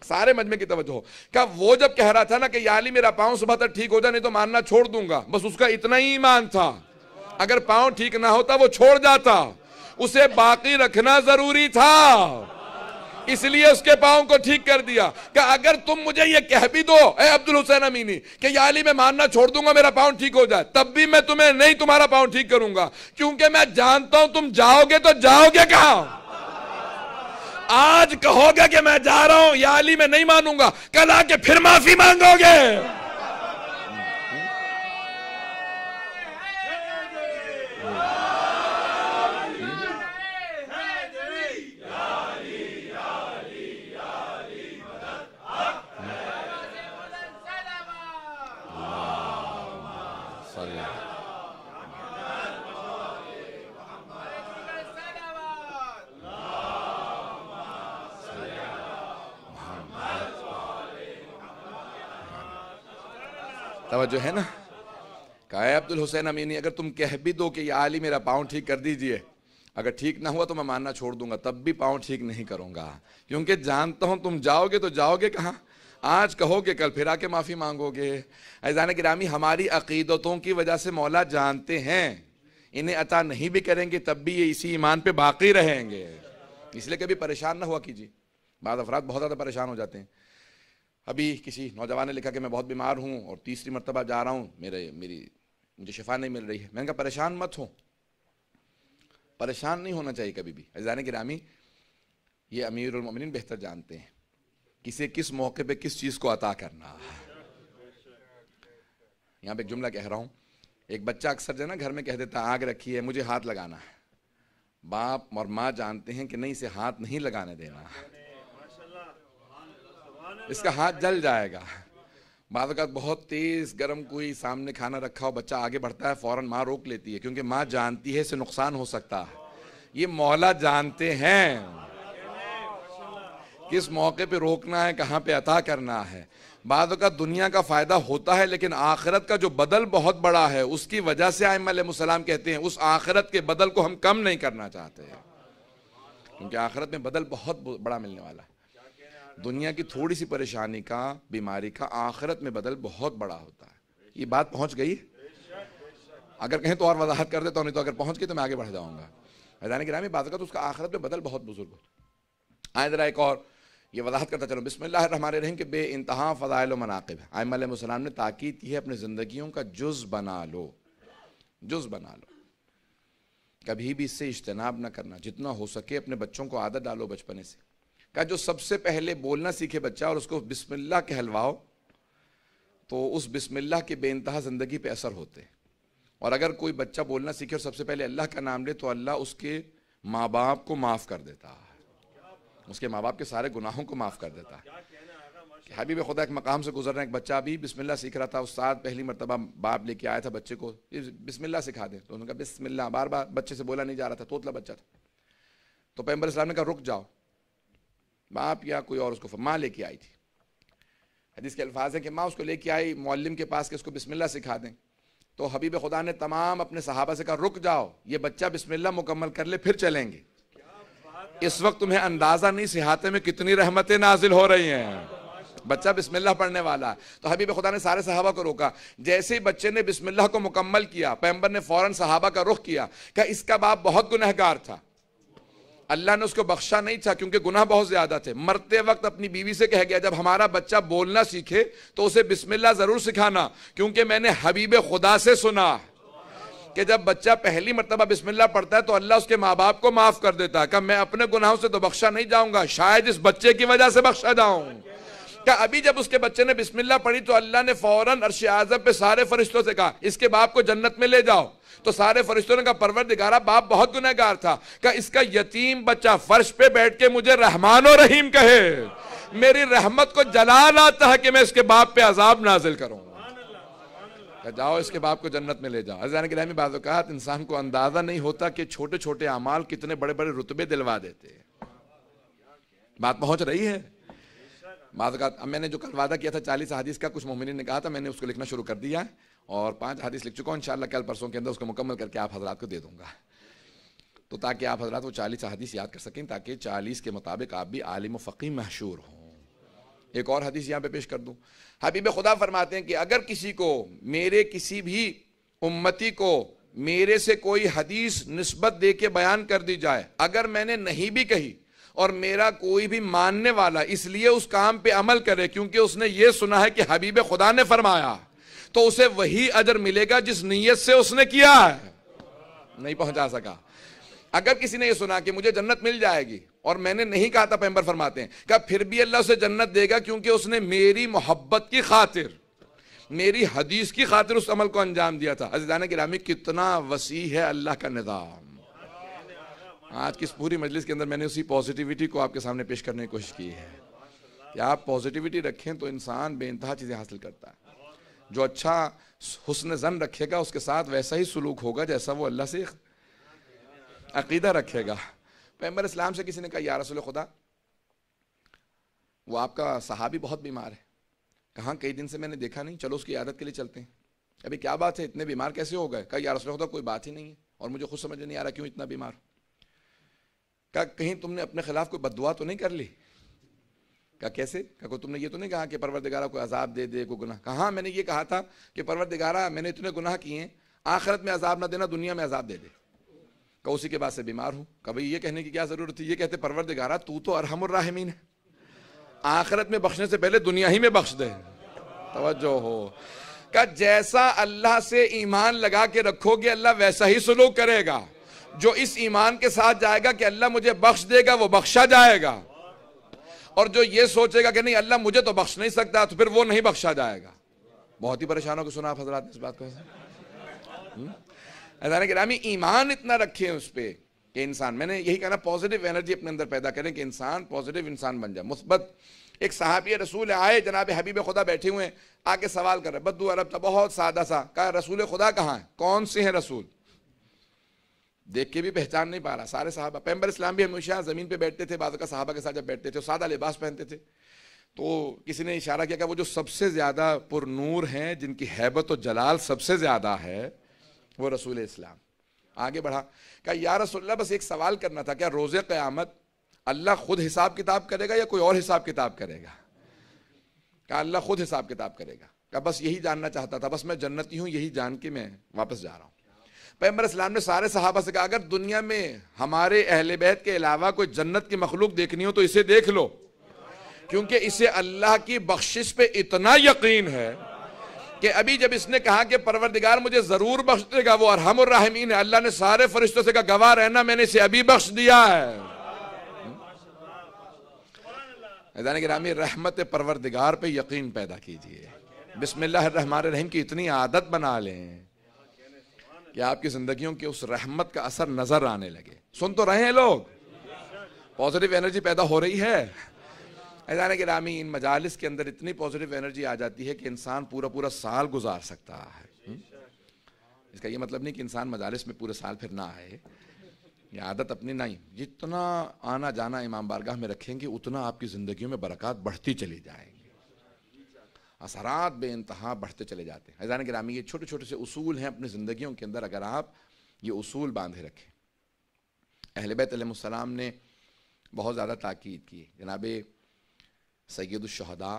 سارے مجمع کی توجہ ہو. کہ وہ جب کہہ رہا تھا نا کہ یا علی میرا پاؤں صبح تک ٹھیک ہو جائے نہیں تو ماننا چھوڑ دوں گا, بس اس کا اتنا ہی ایمان تھا. اگر پاؤں ٹھیک نہ ہوتا وہ چھوڑ جاتا, اسے باقی رکھنا ضروری تھا, اس لیے اس کے پاؤں کو ٹھیک کر دیا. کہ اگر تم مجھے یہ کہہ بھی دو اے عبدالحسین امینی کہ یا علی میں ماننا چھوڑ دوں گا میرا پاؤں ٹھیک ہو جائے, تب بھی میں تمہیں نہیں تمہارا پاؤں ٹھیک کروں گا, کیونکہ میں جانتا ہوں تم جاؤ گے تو جاؤ گے کہاں. آج کہو گے کہ میں جا رہا ہوں یا علی میں نہیں مانوں گا, کل آ کے پھر معافی مانگو گے. توجہ ہے نا. کہا ہے عبدالحسین امینی اگر تم کہہ بھی دو کہ یا علی میرا پاؤں ٹھیک کر دیجئے, اگر ٹھیک نہ ہوا تو میں ماننا چھوڑ دوں گا, تب بھی پاؤں ٹھیک نہیں کروں گا, کیونکہ جانتا ہوں تم جاؤ گے تو جاؤ گے کہاں. آج کہو گے کل پھر آ کے معافی مانگو گے. عزیزان گرامی, ہماری عقیدتوں کی وجہ سے مولا جانتے ہیں انہیں عطا نہیں بھی کریں گے تب بھی یہ اسی ایمان پہ باقی رہیں گے. اس لیے کبھی پریشان نہ ہوا کیجیے. بعض افراد بہت زیادہ پریشان ہو جاتے ہیں. ابھی کسی نوجوان نے لکھا کہ میں بہت بیمار ہوں اور تیسری مرتبہ جا رہا ہوں, مجھے شفا نہیں مل رہی ہے. میں نے کہا پریشان مت ہو, پریشان نہیں ہونا چاہیے کبھی بھی. عزیزان گرامی, یہ امیر المومنین بہتر جانتے ہیں کسے کس موقع پہ کس چیز کو عطا کرنا. یہاں پہ ایک جملہ کہہ رہا ہوں. ایک بچہ اکثر جو ہے نا گھر میں کہہ دیتا آگ رکھی ہے مجھے ہاتھ لگانا ہے. باپ اور ماں جانتے ہیں کہ نہیں اسے ہاتھ نہیں لگانے دینا, اس کا ہاتھ جل جائے گا. بعض اوقات بہت تیز گرم کوئی سامنے کھانا رکھا ہو, بچہ آگے بڑھتا ہے, فوراً ماں روک لیتی ہے, کیونکہ ماں جانتی ہے اسے نقصان ہو سکتا ہے. یہ مولا جانتے ہیں کس موقع پہ روکنا ہے, کہاں پہ عطا کرنا ہے. بعض اوقات دنیا کا فائدہ ہوتا ہے لیکن آخرت کا جو بدل بہت بڑا ہے, اس کی وجہ سے ائمہ علیہ السلام کہتے ہیں اس آخرت کے بدل کو ہم کم نہیں کرنا چاہتے, کیونکہ آخرت میں بدل بہت بڑا ملنے والا ہے. دنیا کی تھوڑی سی پریشانی کا, بیماری کا, آخرت میں بدل بہت بڑا ہوتا ہے. یہ بات پہنچ گئی؟ اگر کہیں تو اور وضاحت کر دیتا ہوں, نہیں تو اگر پہنچ گئی تو میں آگے بڑھ جاؤں گا. عزیزان گرامی, بعض اوقات اس کا آخرت میں بدل بہت بزرگ ہوتا ہے. آئیں ذرا ایک اور یہ وضاحت کرتا چلو. بسم اللہ الرحمن الرحیم, کہ بے انتہا فضائل و مناقب ہے. ائمہ علیہ السلام نے تاکید کی ہے اپنے زندگیوں کا جز بنا لو, جز بنا لو. کبھی بھی اس سے اجتناب نہ کرنا, جتنا ہو سکے اپنے بچوں کو عادت ڈالو بچپنے سے. کہ جو سب سے پہلے بولنا سیکھے بچہ اور اس کو بسم اللہ کہلواؤ تو اس بسم اللہ کے بے انتہا زندگی پہ اثر ہوتے ہیں. اور اگر کوئی بچہ بولنا سیکھے اور سب سے پہلے اللہ کا نام لے تو اللہ اس کے ماں باپ کو معاف کر دیتا ہے, اس کے ماں باپ کے سارے گناہوں کو معاف کر دیتا ہے. حبیب خدا ایک مقام سے گزر رہے ہیں, ایک بچہ بھی بسم اللہ سیکھ رہا تھا. استاد پہلی مرتبہ باپ لے کے آیا تھا بچے کو, بسم اللہ سکھا دیں. تو انہوں نے کہا بسم اللہ, بار بار بچے سے بولا نہیں جا رہا تھا, توتلا بچہ تھا. تو پیغمبر اسلام نے کہا رک جاؤ. باپ یا کوئی اور اس کو ماں لے کے آئی تھی. حدیث کے الفاظ ہیں کہ ماں اس کو لے کے آئی معلم کے پاس کہ اس کو بسم اللہ سکھا دیں. تو حبیب خدا نے تمام اپنے صحابہ سے کہا رک جاؤ, یہ بچہ بسم اللہ مکمل کر لے پھر چلیں گے. اس وقت تمہیں اندازہ نہیں سہاتے میں کتنی رحمتیں نازل ہو رہی ہیں. بچہ بسم اللہ پڑھنے والا ہے. تو حبیب خدا نے سارے صحابہ کو روکا. جیسے ہی بچے نے بسم اللہ کو مکمل کیا, پیغمبر نے فوراً صحابہ کا رخ کیا کہ اس کا باپ بہت گنہگار تھا, اللہ نے اس کو بخشا نہیں تھا کیونکہ گناہ بہت زیادہ تھے. مرتے وقت اپنی بیوی سے کہہ گیا جب ہمارا بچہ بولنا سیکھے تو اسے بسم اللہ ضرور سکھانا, کیونکہ میں نے حبیب خدا سے سنا کہ جب بچہ پہلی مرتبہ بسم اللہ پڑھتا ہے تو اللہ اس کے ماں باپ کو معاف کر دیتا ہے کہ میں اپنے گناہوں سے تو بخشا نہیں جاؤں گا، شاید اس بچے کی وجہ سے بخشا جاؤں. کہ ابھی جب اس کے بچے نے بسم اللہ پڑھی تو اللہ نے فوراً عرش اعظم پہ سارے فرشتوں سے کہا اس کے باپ کو جنت میں لے جاؤ. تو سارے فرشتوں نے کہا پروردگارا باپ بہت گنہگار تھا، کہ اس کا یتیم بچہ فرش پہ بیٹھ کے مجھے رحمان و رحیم کہے، میری رحمت کو جلال آتا ہے کہ میں اس کے باپ پہ عذاب نازل کروں. کہ جاؤ اس کے باپ کو جنت میں لے جاؤ. عزیزان گرامی، بعض اوقات انسان کو اندازہ نہیں ہوتا کہ چھوٹے چھوٹے اعمال کتنے بڑے بڑے رتبے دلوا دیتے ہیں. بات پہنچ رہی ہے؟ بعض اوقات اب میں نے جو کل وعدہ کیا تھا 40 حدیث کا، کچھ مومنین نے کہا تھا، میں نے اس کو لکھنا شروع کر دیا ہے اور 5 حدیث لکھ چکا ہوں. انشاءاللہ کل پرسوں کے اندر اس کو مکمل کر کے آپ حضرات کو دے دوں گا، تو تاکہ آپ حضرات وہ 40 حدیث یاد کر سکیں، تاکہ 40 کے مطابق آپ بھی عالم و فقیہ مشہور ہوں. ایک اور حدیث یہاں پہ پیش کر دوں. حبیب خدا فرماتے ہیں کہ اگر کسی کو میرے کسی بھی امتی کو میرے سے کوئی حدیث نسبت دے کے بیان کر دی جائے، اگر میں نے نہیں بھی کہی اور میرا کوئی بھی ماننے والا اس لیے اس کام پہ عمل کرے کیونکہ اس نے یہ سنا ہے کہ حبیب خدا نے فرمایا، تو اسے وہی اجر ملے گا جس نیت سے اس نے کیا ہے. نہیں پہنچا سکا. اگر کسی نے یہ سنا کہ مجھے جنت مل جائے گی اور میں نے نہیں کہا تھا، پیغمبر فرماتے ہیں کہ پھر بھی اللہ اسے جنت دے گا کیونکہ اس نے میری محبت کی خاطر، میری حدیث کی خاطر اس عمل کو انجام دیا تھا. عزیزان گرامی، کتنا وسیع ہے اللہ کا نظام. آج کی اس پوری مجلس کے اندر میں نے اسی پازیٹیوٹی کو آپ کے سامنے پیش کرنے کی کوشش کی ہے کہ آپ پازیٹیوٹی رکھیں تو انسان بے انتہا چیزیں حاصل کرتا ہے. جو اچھا حسن ظن رکھے گا اس کے ساتھ ویسا ہی سلوک ہوگا جیسا وہ اللہ سے عقیدہ رکھے گا. پیغمبر اسلام سے کسی نے کہا یا رسول خدا، وہ آپ کا صحابی بہت بیمار ہے. کہاں کئی دن سے میں نے دیکھا نہیں، چلو اس کی عادت کے لیے چلتے ہیں. ابھی کیا بات ہے، اتنے بیمار کیسے ہو گئے؟ کہا یا رسول خدا کوئی بات ہی نہیں ہے اور مجھے خود سمجھ نہیں آ رہا کیوں اتنا بیمار. کہا کہیں تم نے اپنے خلاف کوئی بد دعا تو نہیں کر لی؟ کہا کیسے؟ کہا تم نے یہ تو نہیں کہا کہ پروردگارہ کوئی عذاب دے دے، کوئی گناہ؟ کہا میں نے یہ کہا تھا کہ پروردگارہ میں نے اتنے گناہ کیے ہیں، آخرت میں عذاب نہ دینا، دنیا میں عذاب دے دے. کہ اسی کے بعد سے بیمار ہوں. کہ بھئی یہ کہنے کی کیا ضرورت تھی؟ یہ کہتے پروردگارہ تو تو ارحم الراحمین ہے، آخرت میں بخشنے سے پہلے دنیا ہی میں بخش دے. توجہ ہو. کہ جیسا اللہ سے ایمان لگا کے رکھو گے اللہ ویسا ہی سلوک کرے گا. جو اس ایمان کے ساتھ جائے گا کہ اللہ مجھے بخش دے گا وہ بخشا جائے گا، اور جو یہ سوچے گا کہ نہیں اللہ مجھے تو بخش نہیں سکتا تو پھر وہ نہیں بخشا جائے گا. بہت ہی پریشانوں کو سنا آپ حضرات نے اس بات کو. عزیزان گرامی، ایمان اتنا رکھیں اس پہ کہ انسان، میں نے یہی کہنا پازیٹیو انرجی اپنے اندر پیدا کریں کہ انسان پازیٹیو انسان بن جائے، مثبت. ایک صحابی رسول آئے، جناب حبیب خدا بیٹھے ہوئے ہیں، آگے سوال کر رہے، بدو عرب تھا، بہت سادہ سا. کہا رسول خدا کہاں ہے؟ کون سے ہیں رسول؟ دیکھ کے بھی پہچان نہیں پا رہا. سارے صحابہ، پیغمبر اسلام بھی ہمیشہ زمین پہ بیٹھتے تھے، بعض کا صحابہ کے ساتھ جب بیٹھتے تھے سادہ لباس پہنتے تھے. تو کسی نے اشارہ کیا کہ وہ جو سب سے زیادہ پر نور ہیں، جن کی ہیبت و جلال سب سے زیادہ ہے، وہ رسول اسلام. آگے بڑھا، کہا یا رسول اللہ بس ایک سوال کرنا تھا، کیا روز قیامت اللہ خود حساب کتاب کرے گا یا کوئی اور حساب کتاب کرے گا؟ کہا اللہ خود حساب کتاب کرے گا. کہا بس یہی جاننا چاہتا تھا، بس میں جنتی ہوں یہی جان کے میں واپس جا رہا ہوں. پیغمبر اسلام نے سارے صحابہ سے کہا اگر دنیا میں ہمارے اہل بیت کے علاوہ کوئی جنت کی مخلوق دیکھنی ہو تو اسے دیکھ لو، کیونکہ اسے اللہ کی بخشش پہ اتنا یقین ہے کہ ابھی جب اس نے کہا کہ پروردگار مجھے ضرور بخش دے گا، وہ ارحم الراحمین ہے، اللہ نے سارے فرشتوں سے کہا گواہ رہنا میں نے اسے ابھی بخش دیا ہے. عزیزان گرامی، رحمت پروردگار پہ یقین پیدا کیجئے. بسم اللہ الرحمن الرحیم کی اتنی عادت بنا لیں کہ آپ کی زندگیوں کے اس رحمت کا اثر نظر آنے لگے. سن تو رہے ہیں لوگ؟ پازیٹیو انرجی پیدا ہو رہی ہے. عزیزان گرامی، ان مجالس کے اندر اتنی پازیٹیو انرجی آ جاتی ہے کہ انسان پورا پورا سال گزار سکتا ہے. اس کا یہ مطلب نہیں کہ انسان مجالس میں پورے سال پھر نہ آئے، یہ عادت اپنی نہیں. جتنا آنا جانا امام بارگاہ میں رکھیں گے اتنا آپ کی زندگیوں میں برکات بڑھتی چلی جائیں گی، اثرات بے انتہا بڑھتے چلے جاتے ہیں. عزیزان گرامی، یہ چھوٹے چھوٹے سے اصول ہیں اپنی زندگیوں کے اندر، اگر آپ یہ اصول باندھے رکھیں. اہل بیت علیہ السلام نے بہت زیادہ تاکید کی. جناب سید الشہداء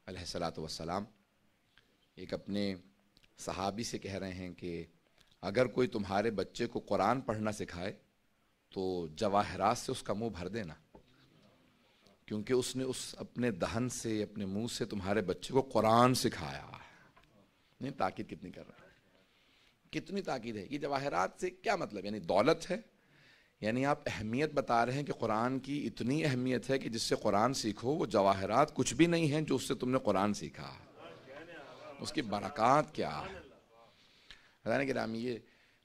علیہ السلام ایک اپنے صحابی سے کہہ رہے ہیں کہ اگر کوئی تمہارے بچے کو قرآن پڑھنا سکھائے تو جواہرات سے اس کا منہ بھر دینا، کیونکہ اس نے اپنے دہن سے، اپنے منہ سے تمہارے بچے کو قرآن سکھایا ہے. نہیں تاکید کتنی کر رہا ہے. کتنی تاکید ہے. یہ جواہرات سے کیا مطلب؟ یعنی دولت ہے، یعنی آپ اہمیت بتا رہے ہیں کہ قرآن کی اتنی اہمیت ہے کہ جس سے قرآن سیکھو، وہ جواہرات کچھ بھی نہیں ہیں جو اس سے تم نے قرآن سیکھا. اس کی برکات کیا ہے. حضرات گرامی، یہ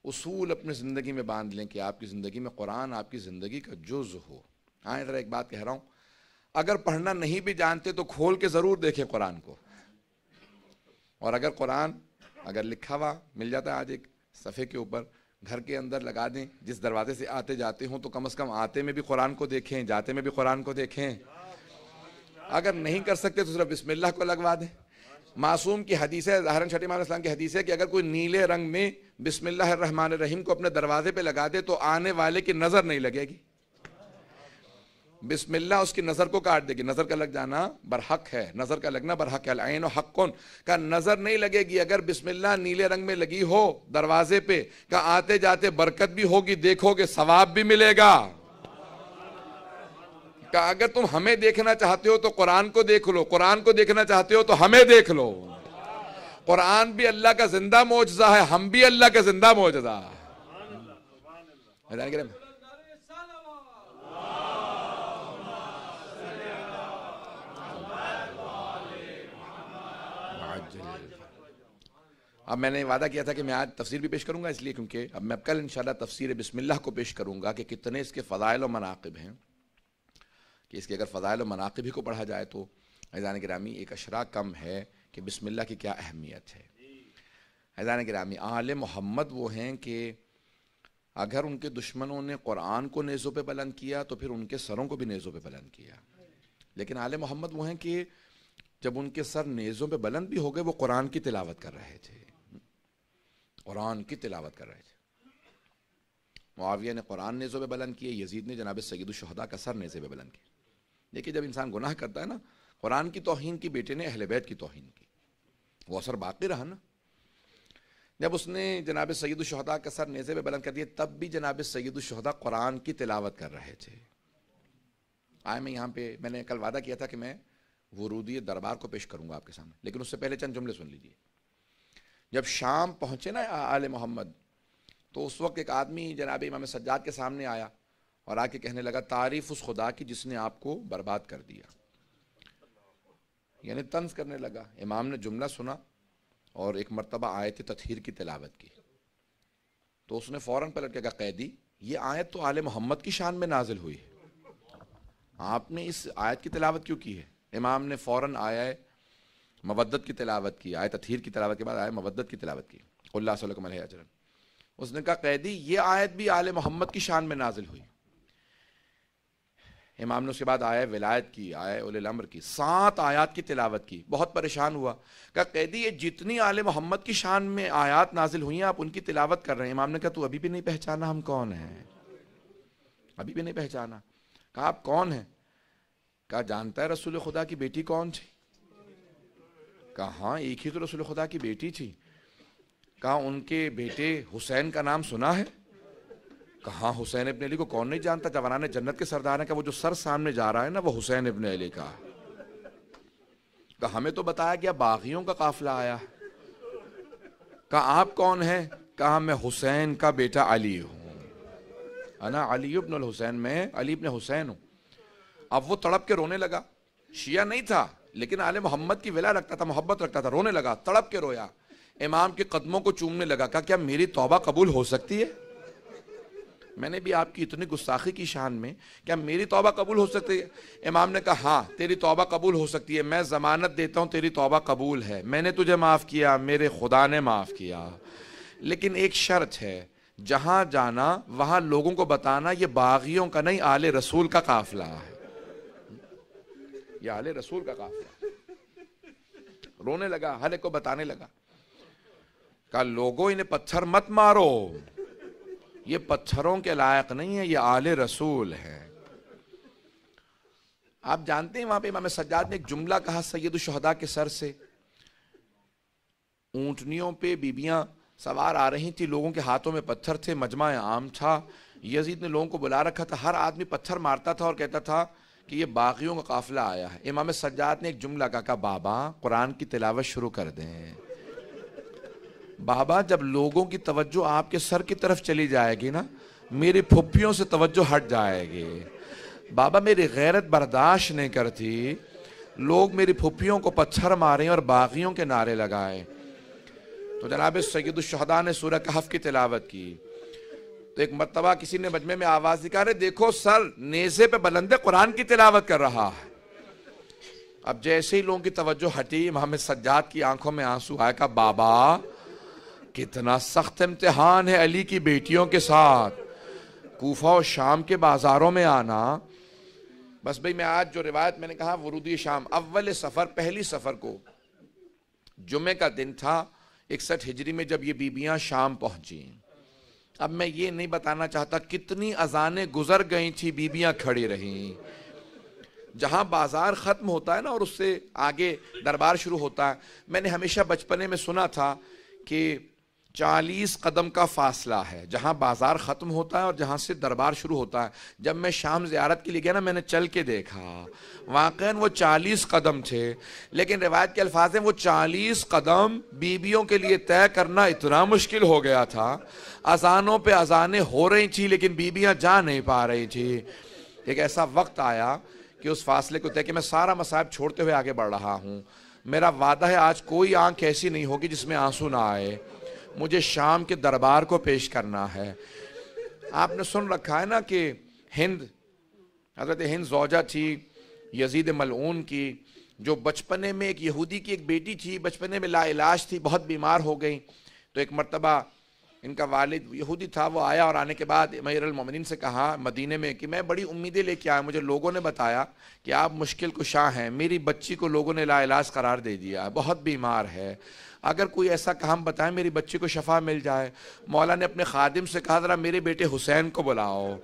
اصول اپنی زندگی میں باندھ لیں کہ آپ کی زندگی میں قرآن آپ کی زندگی کا جز ہو. ہاں ذرا ایک بات کہہ رہا ہوں، اگر پڑھنا نہیں بھی جانتے تو کھول کے ضرور دیکھیں قرآن کو. اور اگر قرآن اگر لکھا ہوا مل جاتا ہے آج ایک صفحے کے اوپر، گھر کے اندر لگا دیں. جس دروازے سے آتے جاتے ہوں تو کم از کم آتے میں بھی قرآن کو دیکھیں، جاتے میں بھی قرآن کو دیکھیں. اگر نہیں کر سکتے تو صرف بسم اللہ کو لگوا دیں. معصوم کی حدیث ہے، ظاہراً چھٹی امام اسلام کی حدیث ہے کہ اگر کوئی نیلے رنگ میں بسم اللہ الرحمن الرحیم کو اپنے دروازے پہ لگا دے تو آنے والے کی نظر نہیں لگے گی. بسم اللہ اس کی نظر کو کاٹ دے گی. نظر کا لگ جانا برحق ہے، نظر کا لگنا برحق ہے. العین حق کا نظر نہیں لگے گی. اگر بسم اللہ نیلے رنگ میں لگی ہو دروازے پہ کہ آتے جاتے برکت بھی ہوگی، دیکھو گے ثواب بھی ملے گا. کہ اگر تم ہمیں دیکھنا چاہتے ہو تو قرآن کو دیکھ لو، قرآن کو دیکھنا چاہتے ہو تو ہمیں دیکھ لو. قرآن بھی اللہ کا زندہ معجزہ ہے، ہم بھی اللہ کا زندہ معجزہ. اب میں نے وعدہ کیا تھا کہ میں آج تفسیر بھی پیش کروں گا، اس لیے کیونکہ اب میں کل انشاءاللہ تفسیر بسم اللہ کو پیش کروں گا کہ کتنے اس کے فضائل و مناقب ہیں، کہ اس کے اگر فضائل و مناقب ہی کو پڑھا جائے تو عزیزان گرامی ایک اشرا کم ہے کہ بسم اللہ کی کیا اہمیت ہے. عزیزان گرامی، آل محمد وہ ہیں کہ اگر ان کے دشمنوں نے قرآن کو نیزوں پہ بلند کیا تو پھر ان کے سروں کو بھی نیزوں پہ بلند کیا. لیکن آل محمد وہ ہیں کہ جب ان کے سر نیزوں پہ بلند بھی ہو گئے وہ قرآن کی تلاوت کر رہے تھے، قرآن کی تلاوت کر رہے تھے. معاویہ نے قرآن نیزوں پہ بلند کیے، یزید نے جناب سید الشہداء کا سر نیزے پہ بلند کیا. دیکھیے جب انسان گناہ کرتا ہے نا، قرآن کی توہین کی، بیٹے نے اہل بیت کی توہین کی، وہ اثر باقی رہا نا. جب اس نے جناب سید الشہداء کا سر نیزے پہ بلند کر دیا تب بھی جناب سید الشہداء قرآن کی تلاوت کر رہے تھے. آئے میں یہاں پہ میں نے کل وعدہ کیا تھا کہ میں ورودی دربار کو پیش کروں گا آپ کے سامنے، لیکن اس سے پہلے چند جملے سن لیجئے. جب شام پہنچے نا آل محمد تو اس وقت ایک آدمی جناب امام سجاد کے سامنے آیا اور آ کے کہنے لگا تعریف اس خدا کی جس نے آپ کو برباد کر دیا. یعنی طنز کرنے لگا. امام نے جملہ سنا اور ایک مرتبہ آیت تطہیر کی تلاوت کی تو اس نے فوراً پلٹ کے کہا قیدی یہ آیت تو آل محمد کی شان میں نازل ہوئی ہے، آپ نے اس آیت کی تلاوت کیوں کی ہے؟ امام نے فوراً آیا مودت کی تلاوت کی، آیت تطہیر کی تلاوت کے بعد آیت مودت کی تلاوت کی. اللہ صلی اللہ علیہ وسلم. اس نے کہا قیدی یہ آیت بھی آل محمد کی شان میں نازل ہوئی. امام نے اس کے بعد آیا ولایت کی، آیا اولی الامر کی، 7 آیات کی تلاوت کی. بہت پریشان ہوا، کہا قیدی یہ جتنی آل محمد کی شان میں آیات نازل ہوئی ہیں آپ ان کی تلاوت کر رہے ہیں. امام نے کہا تو ابھی بھی نہیں پہچانا ہم کون ہیں؟ ابھی بھی نہیں پہچانا؟ کہا آپ کون ہیں؟ کہا جانتا ہے رسول خدا کی بیٹی کون تھی؟ کہا ہاں ایک ہی تو رسول خدا کی بیٹی تھی. کہا ان کے بیٹے حسین کا نام سنا ہے؟ کہا حسین ابن علی کو کون نہیں جانتا، جوانان جنت کے سردار ہیں. کہ وہ جو سر سامنے جا رہا ہے نا وہ حسین ابن علی کا. کہا ہمیں تو بتایا گیا باغیوں کا قافلہ آیا. کہا آپ کون ہیں؟ کہا میں حسین کا بیٹا علی ہوں، انا علی ابن الحسین، میں علی ابن حسین ہوں. اب وہ تڑپ کے رونے لگا. شیعہ نہیں تھا لیکن آل محمد کی ولا رکھتا تھا، محبت رکھتا تھا. رونے لگا، تڑپ کے رویا. امام کے قدموں کو چومنے لگا. کہا کیا میری توبہ قبول ہو سکتی ہے؟ میں نے بھی آپ کی اتنی گستاخی کی شان میں، کیا میری توبہ قبول ہو سکتی ہے؟ امام نے کہا ہاں تیری توبہ قبول ہو سکتی ہے، میں ضمانت دیتا ہوں تیری توبہ قبول ہے. میں نے تجھے معاف کیا، میرے خدا نے معاف کیا، لیکن ایک شرط ہے، جہاں جانا وہاں لوگوں کو بتانا یہ باغیوں کا نہیں آل رسول کا قافلہ ہے، یہ آل رسول کا قافلہ. رونے لگا، ہر ایک کو بتانے لگا. کہا لوگوں انہیں پتھر مت مارو، یہ پتھروں کے لائق نہیں ہے، یہ آل رسول ہے. آپ جانتے ہیں وہاں پہ امام سجاد نے ایک جملہ کہا سید الشہداء کے سر سے. اونٹنیوں پہ بیبیاں سوار آ رہی تھی، لوگوں کے ہاتھوں میں پتھر تھے، مجمع عام تھا. یزید نے لوگوں کو بلا رکھا تھا، ہر آدمی پتھر مارتا تھا اور کہتا تھا کہ یہ باغیوں کا قافلہ آیا ہے. امام سجاد نے ایک جملہ کہا بابا قرآن کی تلاوت شروع کر دیں. بابا جب لوگوں کی توجہ آپ کے سر کی طرف چلی جائے گی نا، میری پھپھیوں سے توجہ ہٹ جائے گی۔ بابا میری غیرت برداشت نہیں کرتی، لوگ میری پھپھیوں کو پتھر ماریں اور باغیوں کے نعرے لگائیں۔ تو جناب سید الشہداء نے سورہ کہف کی تلاوت کی، تو ایک مرتبہ کسی نے مجمع میں آواز نکالے، دیکھو سر نیزے پہ بلندے قرآن کی تلاوت کر رہا ہے۔ اب جیسے ہی لوگوں کی توجہ ہٹی، محمد سجاد کی آنکھوں میں آنسو آیا، کہا بابا کتنا سخت امتحان ہے علی کی بیٹیوں کے ساتھ، کوفہ و شام کے بازاروں میں آنا۔ بس بھئی میں آج جو روایت میں نے کہا ورودی شام، اول سفر، پہلی سفر کو جمعہ کا دن تھا 61 ہجری میں جب یہ بیبیاں شام پہنچیں۔ اب میں یہ نہیں بتانا چاہتا کتنی اذانیں گزر گئی تھی، بیبیاں کھڑی رہیں۔ جہاں بازار ختم ہوتا ہے نا اور اس سے آگے دربار شروع ہوتا ہے، میں نے ہمیشہ بچپنے میں سنا تھا کہ 40 قدم کا فاصلہ ہے جہاں بازار ختم ہوتا ہے اور جہاں سے دربار شروع ہوتا ہے۔ جب میں شام زیارت کے لیے گیا نا، میں نے چل کے دیکھا، واقعاً وہ 40 قدم تھے، لیکن روایت کے الفاظ ہیں وہ 40 قدم بیبیوں کے لیے طے کرنا اتنا مشکل ہو گیا تھا، اذانوں پہ اذانیں ہو رہی تھی لیکن بیبیاں جا نہیں پا رہی تھی۔ ایک ایسا وقت آیا کہ اس فاصلے کو طے کہ میں سارا مصائب چھوڑتے ہوئے آگے بڑھ رہا ہوں۔ میرا وعدہ ہے آج کوئی آنکھ ایسی نہیں ہوگی جس میں آنسو نہ آئے، مجھے شام کے دربار کو پیش کرنا ہے۔ آپ نے سن رکھا ہے نا کہ ہند، حضرت ہند زوجہ تھی یزید ملعون کی، جو بچپنے میں ایک یہودی کی ایک بیٹی تھی، بچپنے میں لا علاج تھی، بہت بیمار ہو گئی۔ تو ایک مرتبہ ان کا والد یہودی تھا، وہ آیا اور آنے کے بعد امیر المومنین سے کہا مدینے میں کہ میں بڑی امیدیں لے کے آیا، مجھے لوگوں نے بتایا کہ آپ مشکل کشا ہیں، میری بچی کو لوگوں نے لا علاج قرار دے دیا، بہت بیمار ہے، اگر کوئی ایسا کام بتائیں میری بچی کو شفا مل جائے۔ مولا نے اپنے خادم سے کہا ذرا میرے بیٹے حسین کو بلاؤ۔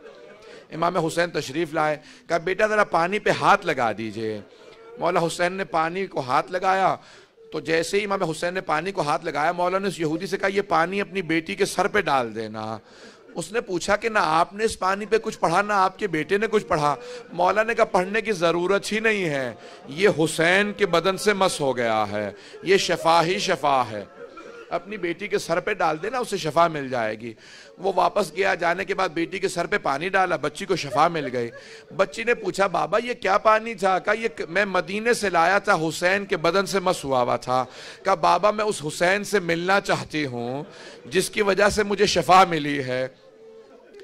امام حسین تشریف لائے، کہا بیٹا ذرا پانی پہ ہاتھ لگا دیجئے۔ مولا حسین نے پانی کو ہاتھ لگایا، تو جیسے ہی امام حسین نے پانی کو ہاتھ لگایا، مولا نے اس یہودی سے کہا یہ پانی اپنی بیٹی کے سر پہ ڈال دینا۔ اس نے پوچھا کہ نہ آپ نے اس پانی پہ کچھ پڑھا نہ آپ کے بیٹے نے کچھ پڑھا۔ مولا نے کہا پڑھنے کی ضرورت ہی نہیں ہے، یہ حسین کے بدن سے مس ہو گیا ہے، یہ شفا ہی شفا ہے، اپنی بیٹی کے سر پہ ڈال دینا، اسے شفا مل جائے گی۔ وہ واپس گیا، جانے کے بعد بیٹی کے سر پہ پانی ڈالا، بچی کو شفا مل گئی۔ بچی نے پوچھا بابا یہ کیا پانی تھا؟ کہا یہ میں مدینے سے لایا تھا، حسین کے بدن سے مس ہوا ہوا تھا۔ کہا بابا میں اس حسین سے ملنا چاہتی ہوں جس کی وجہ سے مجھے شفا ملی ہے۔